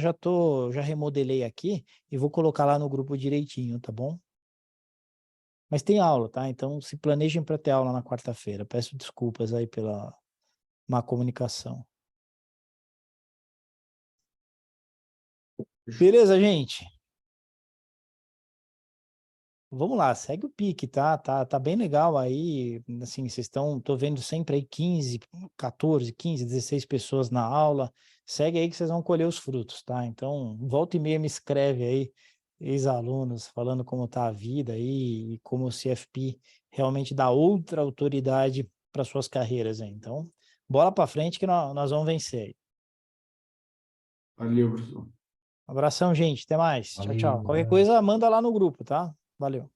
remodelei aqui e vou colocar lá no grupo direitinho, tá bom? Mas tem aula, tá? Então se planejem para ter aula na quarta-feira. Peço desculpas aí pela má comunicação. Beleza, gente? Vamos lá, segue o pique, tá? Tá bem legal aí, assim, tô vendo sempre aí 15, 14, 15, 16 pessoas na aula. Segue aí que vocês vão colher os frutos, tá? Então, volta e meia me escreve aí, ex-alunos, falando como tá a vida aí e como o CFP realmente dá outra autoridade para suas carreiras aí. Então, bola para frente que nós vamos vencer aí. Valeu, professor. Abração, gente. Até mais. Tchau, tchau. Valeu, Qualquer abraço. coisa, manda lá no grupo, tá? Valeu.